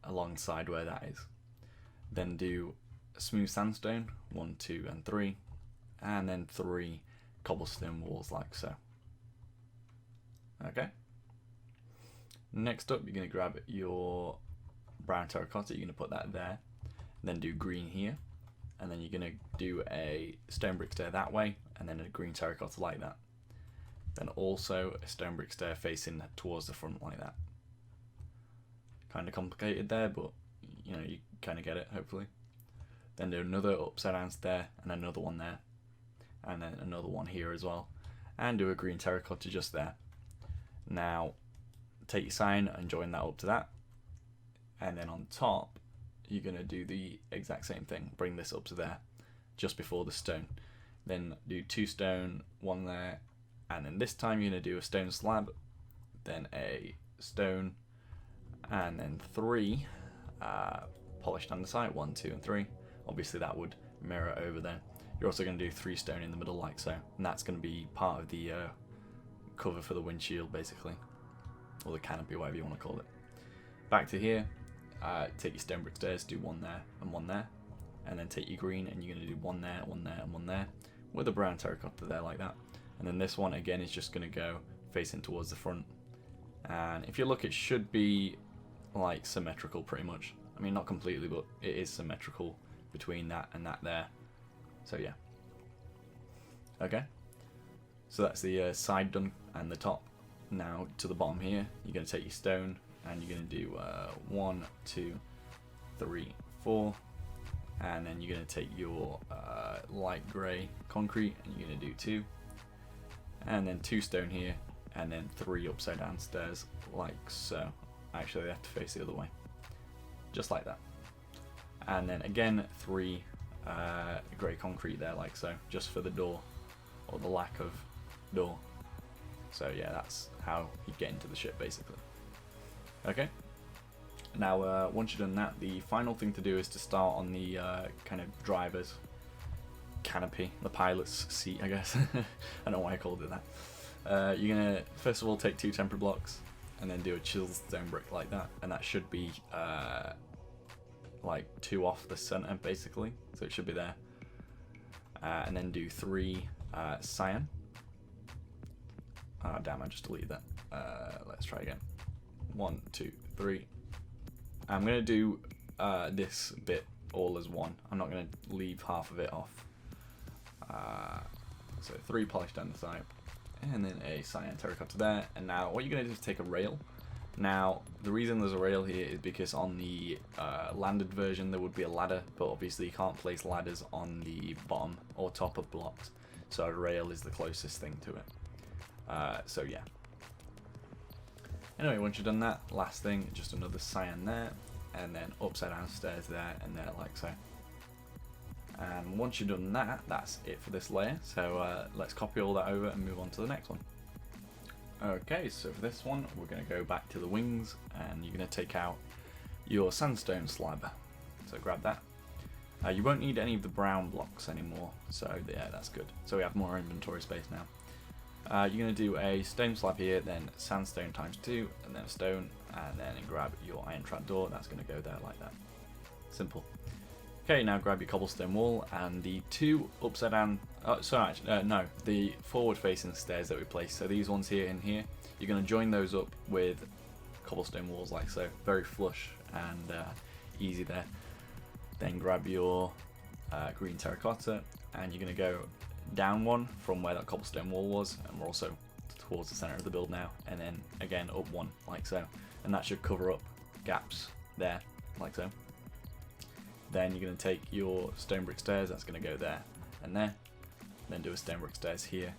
A: alongside where that is. Then do smooth sandstone, 1, 2, and 3, and then 3 cobblestone walls like so. Okay. Next up, you're going to grab your brown terracotta, you're going to put that there, then do green here, and then you're going to do a stone brick stair that way, and then a green terracotta like that. Then also a stone brick stair facing towards the front like that. Kind of complicated there, but you know, you kind of get it, hopefully. Then do another upside down stair, and another one there, and then another one here as well, and do a green terracotta just there. Now take your sign and join that up to that, and then on top you're going to do the exact same thing, bring this up to there just before the stone, then do 2 stone, 1 there, and then this time you're going to do a stone slab, then a stone, and then 3 polished andesite, 1, 2, and 3. Obviously that would mirror over there. You're also going to do 3 stone in the middle like so, and that's going to be part of the cover for the windshield basically, or the canopy, whatever you want to call it. Back to here, take your stone brick stairs, do 1 there and 1 there, and then take your green and you're going to do 1 there, 1 there, and 1 there, with a brown terracotta there like that. And then this one again is just going to go facing towards the front, and if you look, it should be like symmetrical pretty much. I mean, not completely, but it is symmetrical between that and that there. So yeah. Okay, so that's the side done and the top. Now to the bottom here, you're going to take your stone and you're going to do 1, 2, 3, 4, and then you're going to take your light grey concrete and you're going to do 2, and then 2 stone here, and then 3 upside down stairs like so. Actually they have to face the other way, just like that, and then again 3 grey concrete there like so, just for the door, or the lack of door. So yeah, that's how you get into the ship basically. Okay, now once you've done that, the final thing to do is to start on the kind of driver's canopy, the pilot's seat I guess. I don't know why I called it that. You're going to first of all take 2 temporary blocks and then do a chiseled stone brick like that, and that should be like 2 off the center basically, so it should be there, and then do 3 cyan. Oh damn, I just deleted that. Let's try again. 1, 2, 3. I'm gonna do this bit all as one. I'm not gonna leave half of it off. So 3 polished andesite, and then a cyan terracotta there. And now what you're gonna do is take a rail. Now the reason there's a rail here is because on the landed version there would be a ladder, but obviously you can't place ladders on the bottom or top of blocks, so a rail is the closest thing to it. So yeah. Anyway, once you've done that, last thing, just another cyan there, and then upside down stairs there and there like so. And once you've done that, that's it for this layer. So let's copy all that over and move on to the next one. Okay, so for this one, we're going to go back to the wings, and you're going to take out your sandstone slab. So grab that. You won't need any of the brown blocks anymore, so yeah, that's good. So we have more inventory space now. You're going to do a stone slab here, then sandstone times 2, and then a stone, and then grab your iron trapdoor. That's going to go there like that. Simple. Okay, now grab your cobblestone wall and the 2 upside down, no, the forward facing stairs that we placed. So these ones here and here, you're going to join those up with cobblestone walls like so. Very flush and easy there. Then grab your green terracotta, and you're going to go down 1 from where that cobblestone wall was, and we're also towards the center of the build now, and then again up 1 like so, and that should cover up gaps there like so. Then you're going to take your stone brick stairs, that's going to go there and there, then do a stone brick stairs here,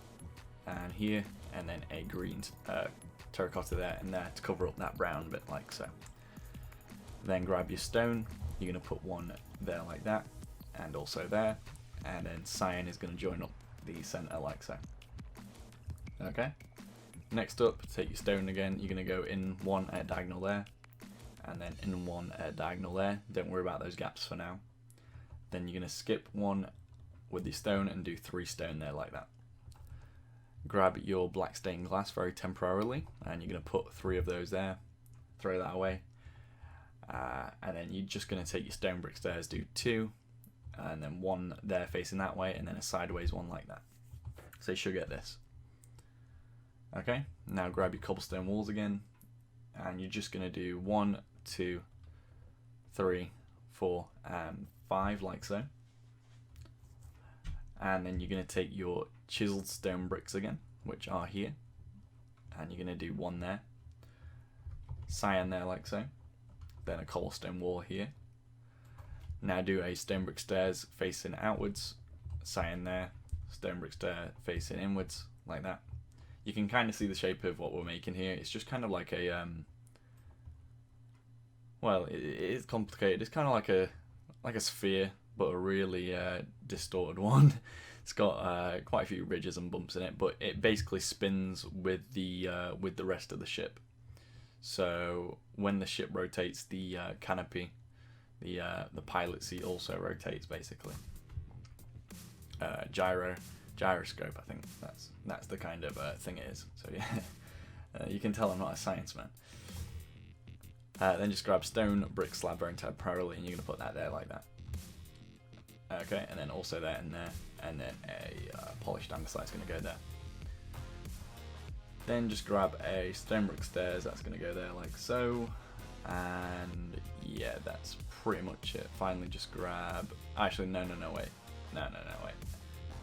A: and then a green terracotta there and there to cover up that brown bit like so. Then grab your stone, you're going to put 1 there like that, and also there, and then cyan is going to join up the center like so. Okay, next up, take your stone again, you're going to go in 1 at diagonal there, and then in 1 at diagonal there. Don't worry about those gaps for now. Then you're going to skip 1 with your stone and do 3 stone there like that. Grab your black stained glass very temporarily, and you're going to put 3 of those there, throw that away, and then you're just going to take your stone brick stairs, do 2, and then 1 there facing that way, and then a sideways one like that. So you should get this. Okay, now grab your cobblestone walls again, and you're just going to do 1, 2, 3, 4, and 5 like so. And then you're going to take your chiseled stone bricks again, which are here, and you're going to do 1 there, cyan there like so, then a cobblestone wall here. Now do a stone brick stairs facing outwards, cyan there, stone brick stair facing inwards like that. You can kind of see the shape of what we're making here. It's just kind of like a well, it is complicated. It's kind of like a sphere, but a really distorted one. It's got quite a few ridges and bumps in it, but it basically spins with the rest of the ship. So when the ship rotates, the canopy, the pilot seat also rotates basically. Gyroscope, I think that's the kind of thing it is. So yeah, you can tell I'm not a science man. Then just grab stone brick slab very temporarily, and you're gonna put that there like that. Okay, and then also there and there, and then a polished andesite is gonna go there. Then just grab a stone brick stairs, that's gonna go there like so, and yeah, that's pretty much it. Finally, just grab. Actually, no, wait. No, wait.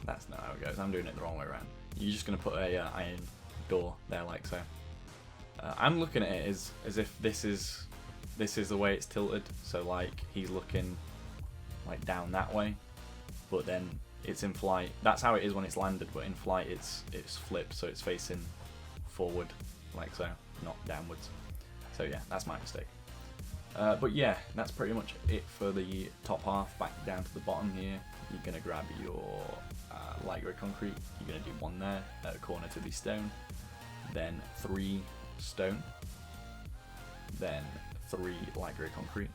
A: That's not how it goes. I'm doing it the wrong way around. You're just going to put a iron door there like so. I'm looking at it as if this is the way it's tilted. So like he's looking like down that way, but then it's in flight. That's how it is when it's landed, but in flight it's flipped, so it's facing forward like so, not downwards. So yeah, that's my mistake. But yeah, that's pretty much it for the top half. Back down to the bottom here, you're going to grab your light grey concrete. You're going to do 1 there at a corner to be stone, then 3 stone, then 3 light grey concrete,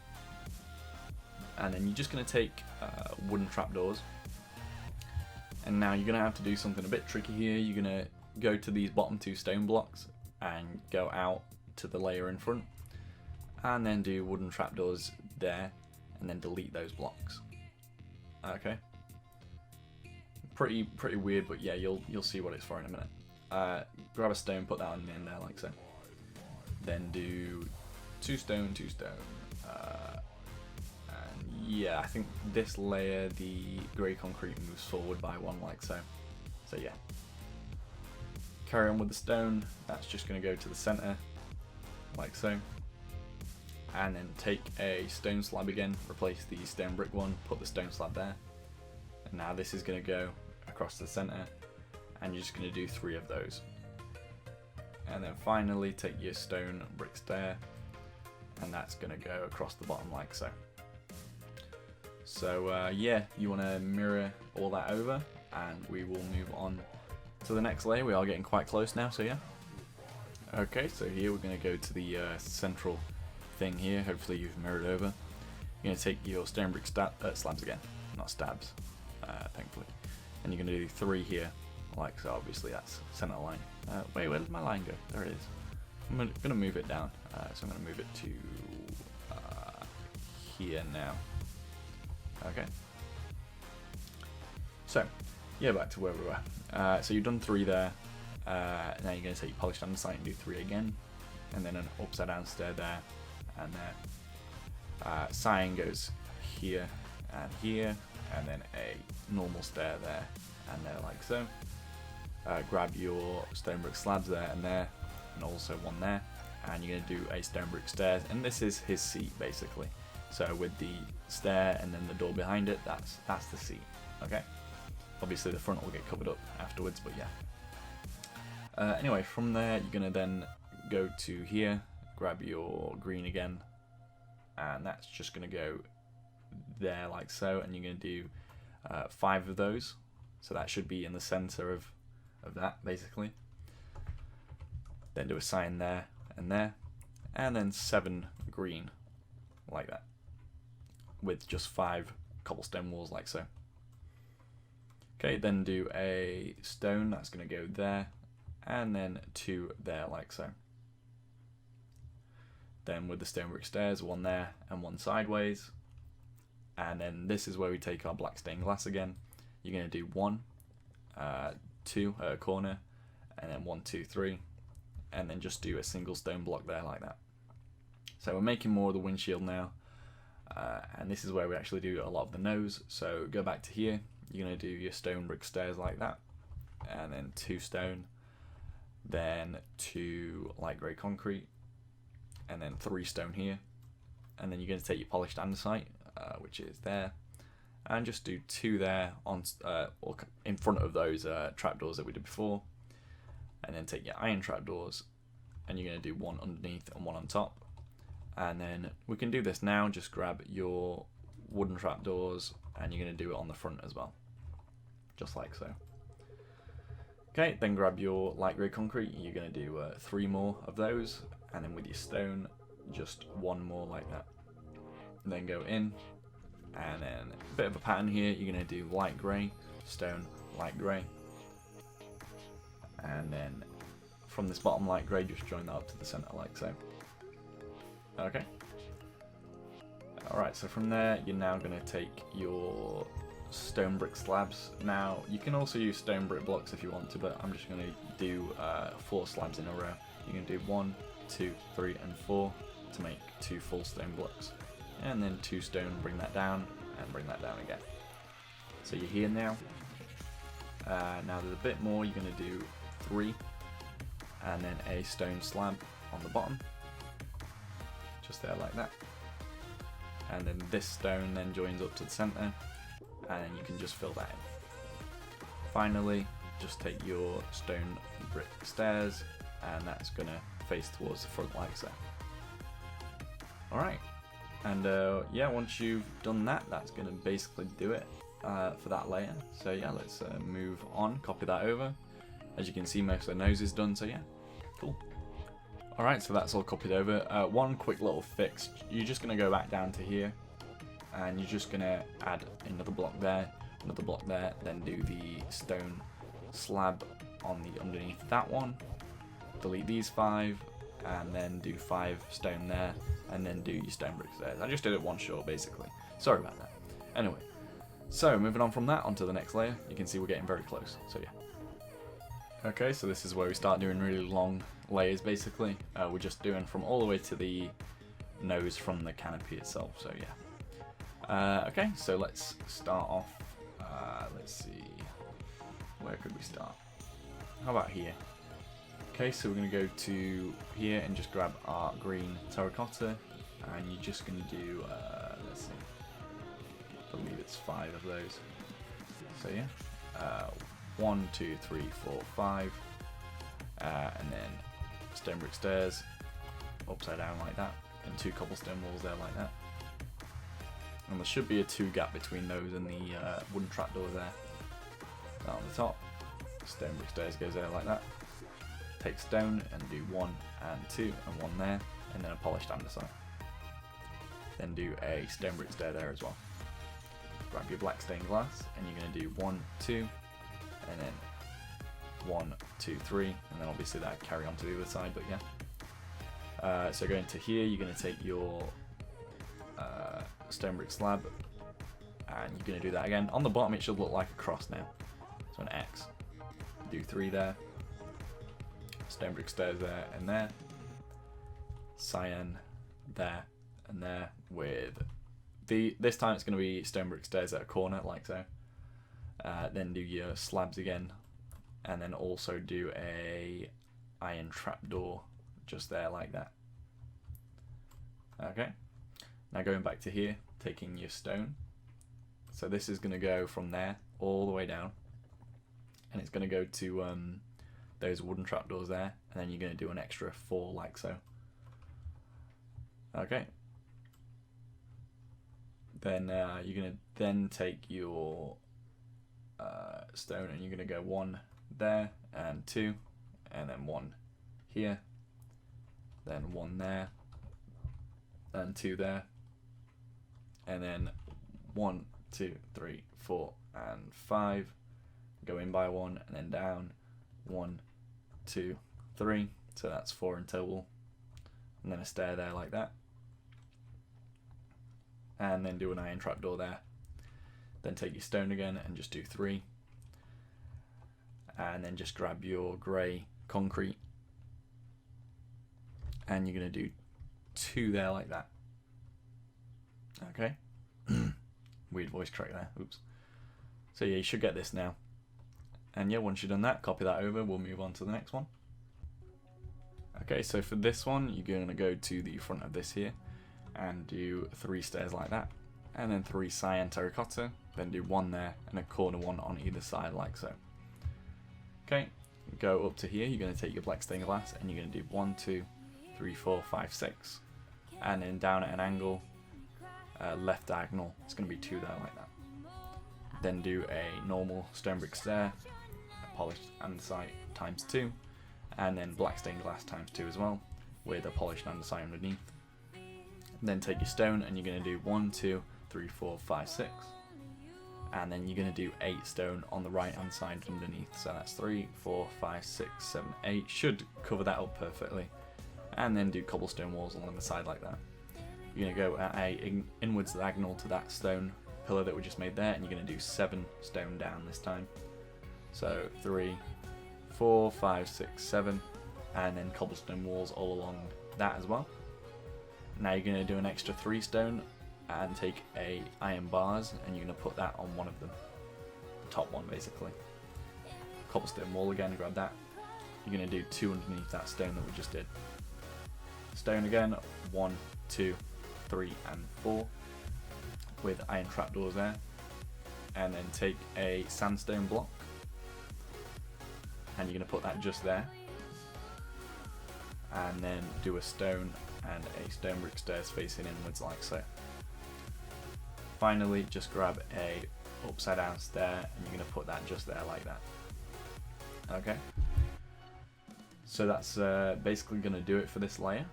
A: and then you're just going to take wooden trapdoors. And now you're going to have to do something a bit tricky here. You're going to go to these bottom 2 stone blocks and go out to the layer in front, and then do wooden trapdoors there, and then delete those blocks. Okay. Pretty weird, but yeah, you'll see what it's for in a minute. Grab a stone, put that on in there like so. Then do 2 stone, 2 stone. And yeah, I think this layer, the grey concrete moves forward by 1 like so. So yeah. Carry on with the stone. That's just going to go to the center like so. And then take a stone slab again, replace the stone brick one, put the stone slab there. And now this is going to go across the center, and you're just going to do 3 of those. And then finally take your stone brick stair, and that's going to go across the bottom like so. So yeah, you want to mirror all that over, and we will move on to the next layer. We are getting quite close now, so yeah. Okay, so here we're going to go to the central thing here. Hopefully you've mirrored over. You're going to take your stone brick slabs again, not stabs, thankfully. And you're going to do 3 here, like so. Obviously that's center line. Wait, where did my line go? There it is. I'm going to move it down. So I'm going to move it to here now. Okay. So, yeah, back to where we were. So you've done 3 there. Now you're going to take your polished andesite and do 3 again. And then an upside down stair there and there. Cyan goes here, and then a normal stair there and there like so. Grab your stone brick slabs there, and also 1 there. And you're going to do a stone brick stairs, and this is his seat basically. So with the stair and then the door behind it, that's the seat. Okay. Obviously the front will get covered up afterwards, but yeah. Anyway, from there you're going to then go to here, grab your green again, and that's just going to go there like so, and you're going to do 5 of those, so that should be in the center of that basically. Then do a sign there, and then 7 green like that, with just 5 cobblestone walls like so. Okay, then do a stone, that's going to go there, and then 2 there like so. Then with the stone brick stairs, 1 there and 1 sideways. And then this is where we take our black stained glass again. You're going to do 1, 2 at a corner, and then 1, 2, 3, and then just do a single stone block there like that. So we're making more of the windshield now, and this is where we actually do a lot of the nose. So go back to here, you're going to do your stone brick stairs like that, and then 2 stone, then 2 light grey concrete, and then 3 stone here, and then you're going to take your polished andesite, which is there, and just do 2 there on or in front of those trapdoors that we did before, and then take your iron trapdoors, and you're going to do 1 underneath and 1 on top. And then we can do this now, just grab your wooden trapdoors and you're going to do it on the front as well, just like so. Okay, then grab your light grey concrete, you're going to do 3 more of those, and then with your stone, just 1 more like that. And then go in, and then a bit of a pattern here, you're going to do light grey, stone, light grey, and then from this bottom light grey, just join that up to the centre like so. Okay. Alright, so from there, you're now going to take your stone brick slabs. Now, you can also use stone brick blocks if you want to, but I'm just going to do 4 slabs in a row. You can do 1, 2, 3, and 4 to make 2 full stone blocks. And then 2 stone, bring that down, and bring that down again. So you're here now. Now there's a bit more, you're going to do 3, and then a stone slab on the bottom. Just there like that. And then this stone then joins up to the centre, and you can just fill that in. Finally, just take your stone brick stairs, and that's going to face towards the front like so. Alright, and yeah, once you've done that, that's going to basically do it for that layer. So yeah, let's move on, copy that over. As you can see, most of the nose is done, so yeah, cool. Alright, so that's all copied over. One quick little fix, you're just going to go back down to here, and you're just going to add another block there, then do the stone slab on the underneath that one, delete these 5, and then do 5 stone there, and then do your stone bricks there. I just did it one shot basically. Sorry about that. Anyway, so moving on from that onto the next layer, you can see we're getting very close, so yeah. Okay, so this is where we start doing really long layers basically. We're just doing from all the way to the nose from the canopy itself, so yeah. Okay, so let's start off, let's see, where could we start? How about here? Okay, so we're going to go to here and just grab our green terracotta, and you're just going to do, let's see, I believe it's 5 of those. So yeah, 1, 2, 3, 4, 5, and then stone brick stairs upside down like that, and 2 cobblestone walls there like that. And there should be a 2 gap between those and the wooden trapdoor there. Down on the top, stone brick stairs goes there like that. Take stone and do 1 and 2 and 1 there, and then a polished andesite. Then do a stone brick stair there as well. Grab your black stained glass, and you're going to do 1, 2, and then 1, 2, 3, and then obviously that carry on to the other side, but yeah. So going to here, you're going to take your stone brick slab, and you're going to do that again. On the bottom it should look like a cross now, so an X. Do 3 there, stone brick stairs there and there, cyan there and there, with this time it's going to be stone brick stairs at a corner like so. Then do your slabs again, and then also do a iron trapdoor just there like that. Okay, now going back to here, taking your stone, so this is going to go from there all the way down, and it's going to go to those wooden trapdoors there, and then you're going to do an extra 4 like so. Okay, then you're going to then take your stone, and you're going to go 1 there and 2, and then 1 here, then 1 there and 2 there, and then 1, 2, 3, 4 and 5, go in by 1, and then down 1, 2, 3. So that's 4 in total. And then a stair there like that. And then do an iron trapdoor there. Then take your stone again and just do 3. And then just grab your grey concrete. And you're going to do 2 there like that. Okay. Weird voice crack there. Oops. So yeah, you should get this now. And yeah, once you've done that, copy that over. We'll move on to the next one. Okay, so for this one, you're going to go to the front of this here and do 3 stairs like that. And then 3 cyan terracotta. Then do 1 there and a corner one on either side like so. Okay, go up to here. You're going to take your black stained glass and you're going to do 1, 2, 3, 4, 5, 6. And then down at an angle, left diagonal, it's going to be 2 there like that. Then do a normal stone brick stair, polished andesite times 2, and then black stained glass times 2 as well, with a polished andesite underneath. And then take your stone and you're going to do 1, 2, 3, 4, 5, 6. And then you're going to do 8 stone on the right hand side underneath. So that's 3, 4, 5, 6, 7, 8. Should cover that up perfectly. And then do cobblestone walls along the side like that. You're going to go at a inwards diagonal to that stone pillar that we just made there, and you're going to do 7 stone down this time. So 3, 4, 5, 6, 7, and then cobblestone walls all along that as well. Now you're going to do an extra 3 stone and take a iron bars, and you're going to put that on one of them, the top one basically. Cobblestone wall again, grab that. You're going to do 2 underneath that stone that we just did. Stone again, 1, 2, 3 and 4 with iron trapdoors there, and then take a sandstone block and you're going to put that just there, and then do a stone and a stone brick stairs facing inwards like so. Finally, just grab a upside down stair and you're going to put that just there like that. Okay, so that's basically going to do it for this layer.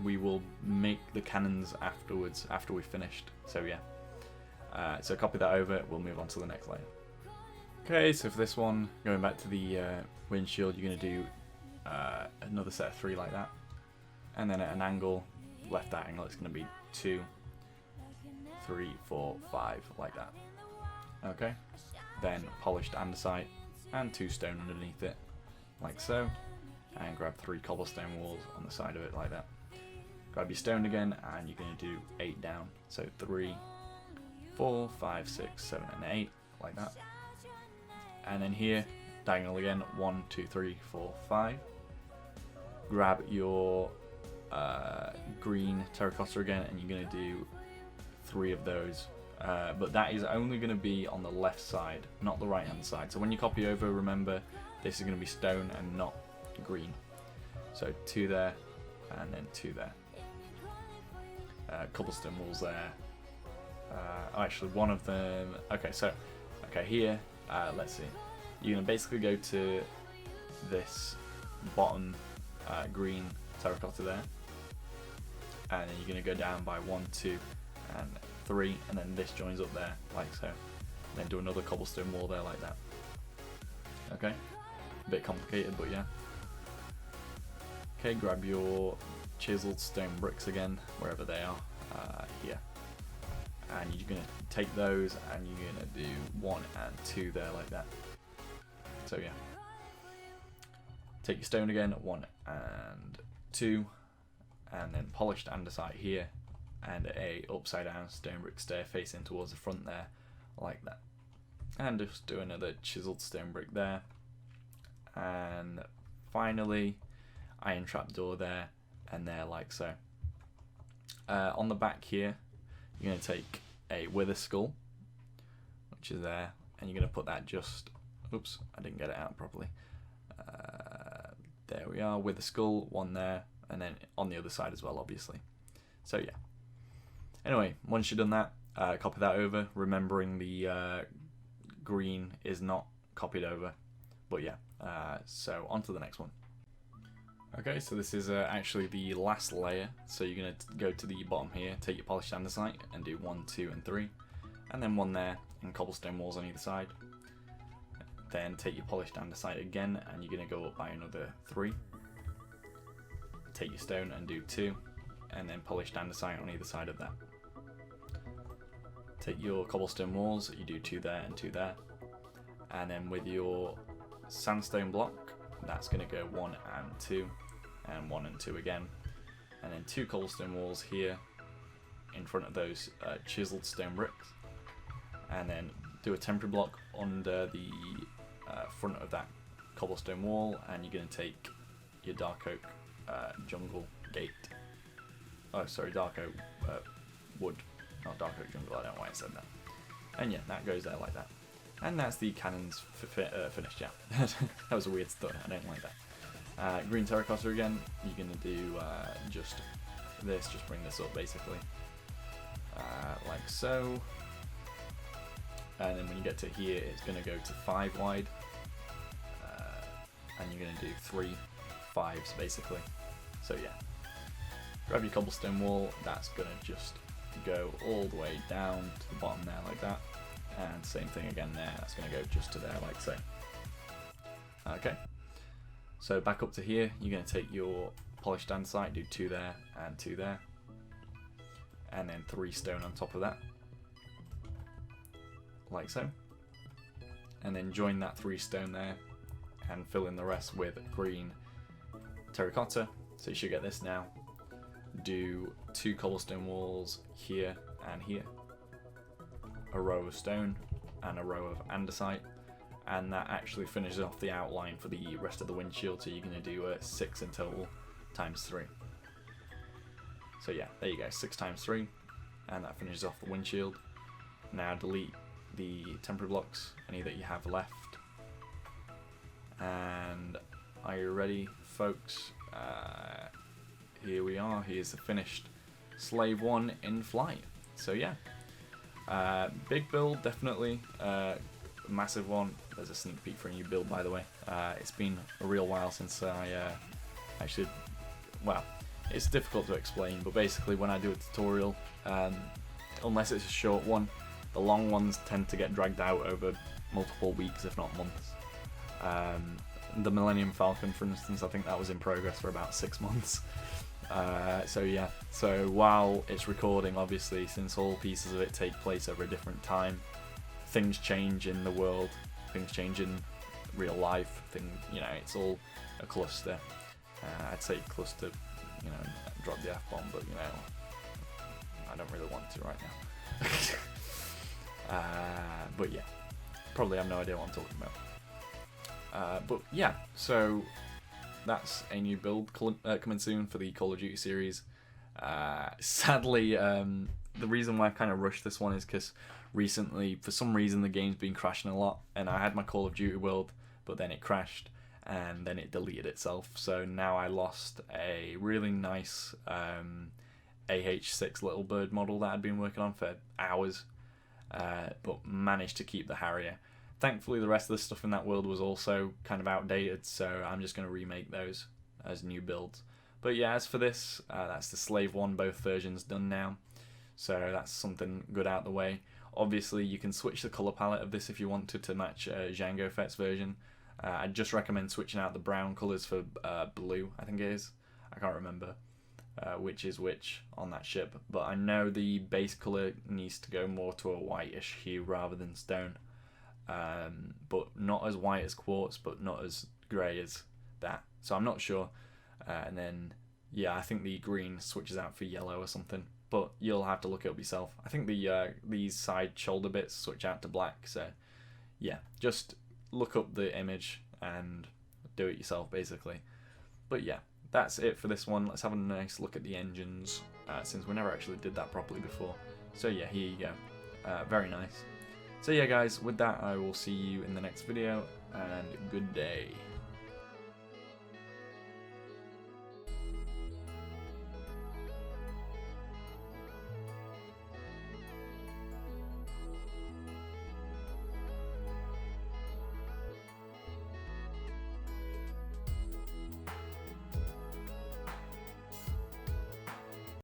A: We will make the cannons afterwards, after we've finished. So yeah, so copy that over, we'll move on to the next layer. Okay, so for this one, going back to the windshield, you're going to do another set of 3 like that. And then at an angle, left diagonal, it's going to be 2, 3, 4, 5 like that. Okay, then polished andesite and 2 stone underneath it, like so. And grab 3 cobblestone walls on the side of it like that. Grab your stone again and you're going to do 8 down. So 3, 4, 5, 6, 7 and 8 like that. And then here, diagonal again, 1, 2, 3, 4, 5. Grab your green terracotta again and you're going to do 3 of those. But that is only going to be on the left side, not the right hand side. So when you copy over, remember this is going to be stone and not green. So 2 there and then 2 there. Cobblestone walls there. Actually one of them, okay, so here, let's see, you're going to basically go to this bottom green terracotta there, and then you're going to go down by 1, 2 and 3, and then this joins up there like so, and then do another cobblestone wall there like that. Okay, a bit complicated, but yeah. Okay, grab your chiseled stone bricks again, wherever they are, here. And you're going to take those and you're going to do 1 and 2 there like that. So yeah. Take your stone again, 1 and 2, and then polished andesite here, and a upside down stone brick stair facing towards the front there, like that. And just do another chiseled stone brick there. And finally, iron trapdoor there and there like so. On the back here, you're going to take a wither skull, which is there, and you're going to put that just, oops, I didn't get it out properly. There we are, wither skull, 1 there, and then on the other side as well, obviously. So yeah. Anyway, once you've done that, copy that over, remembering the green is not copied over, but yeah. So on to the next one. Okay, so this is actually the last layer. So you're going to go to the bottom here, take your polished andesite and do 1, 2 and 3, and then 1 there, and cobblestone walls on either side. Then take your polished andesite again, and you're going to go up by another 3. Take your stone and do 2, and then polished andesite on either side of that. Take your cobblestone walls, you do 2 there and 2 there, and then with your sandstone block, that's going to go 1 and 2, and 1 and 2 again, and then 2 cobblestone walls here in front of those chiseled stone bricks, and then do a temporary block under the front of that cobblestone wall, and you're going to take your dark oak jungle gate. Oh, sorry, dark oak wood, not dark oak jungle. I don't know why I said that. And yeah, that goes there like that. And that's the cannons finished. Yeah, that was a weird thought. I don't like that. Green terracotta again. You're going to do just this. Just bring this up basically, like so. And then when you get to here, it's going to go to 5 wide, and you're going to do 3 5s basically. So yeah, grab your cobblestone wall, that's going to just go all the way down to the bottom there like that, and same thing again there, that's going to go just to there like so. Okay, so back up to here, you're going to take your polished andesite, do 2 there and 2 there, and then 3 stone on top of that, like so, and then join that 3 stone there and fill in the rest with green terracotta. So you should get this now. Do 2 cobblestone walls here and here, a row of stone and a row of andesite, and that actually finishes off the outline for the rest of the windshield. So you're going to do 6 in total times 3. So yeah, there you go, 6 times 3, and that finishes off the windshield. Now delete the temporary blocks, any that you have left, and are you ready, folks? Here we are. Here's the finished Slave 1 in flight. So yeah, big build, definitely, massive one. There's a sneak peek for a new build, by the way. It's been a real while since I actually, well, it's difficult to explain, but basically when I do a tutorial, unless it's a short one, the long ones tend to get dragged out over multiple weeks, if not months. The Millennium Falcon, for instance, I think that was in progress for about 6 months. So yeah, so while it's recording, obviously, since all pieces of it take place over a different time, things change in the world, things change in real life, you know, it's all a cluster. I'd say cluster, you know, drop the F-bomb, but you know, I don't really want to right now. But yeah, probably have no idea what I'm talking about. But yeah, so that's a new build coming soon for the Call of Duty series. Sadly, the reason why I kind of rushed this one is because recently, for some reason, the game's been crashing a lot, and I had my Call of Duty world, but then it crashed, and then it deleted itself. So now I lost a really nice AH6 Little Bird model that I'd been working on for hours, but managed to keep the Harrier. Thankfully, the rest of the stuff in that world was also kind of outdated, so I'm just going to remake those as new builds. But yeah, as for this, that's the Slave 1, both versions done now, so that's something good out the way. Obviously, you can switch the colour palette of this if you want to match Jango Fett's version. I'd just recommend switching out the brown colours for blue, I think it is. I can't remember which is which on that ship, but I know the base colour needs to go more to a whitish hue rather than stone. But not as white as quartz, but not as grey as that. So I'm not sure. And then, yeah, I think the green switches out for yellow or something. But you'll have to look it up yourself. I think these side shoulder bits switch out to black. So, yeah, just look up the image and do it yourself, basically. But yeah, that's it for this one. Let's have a nice look at the engines, since we never actually did that properly before. So yeah, here you go. Very nice. So yeah guys, with that I will see you in the next video, and good day.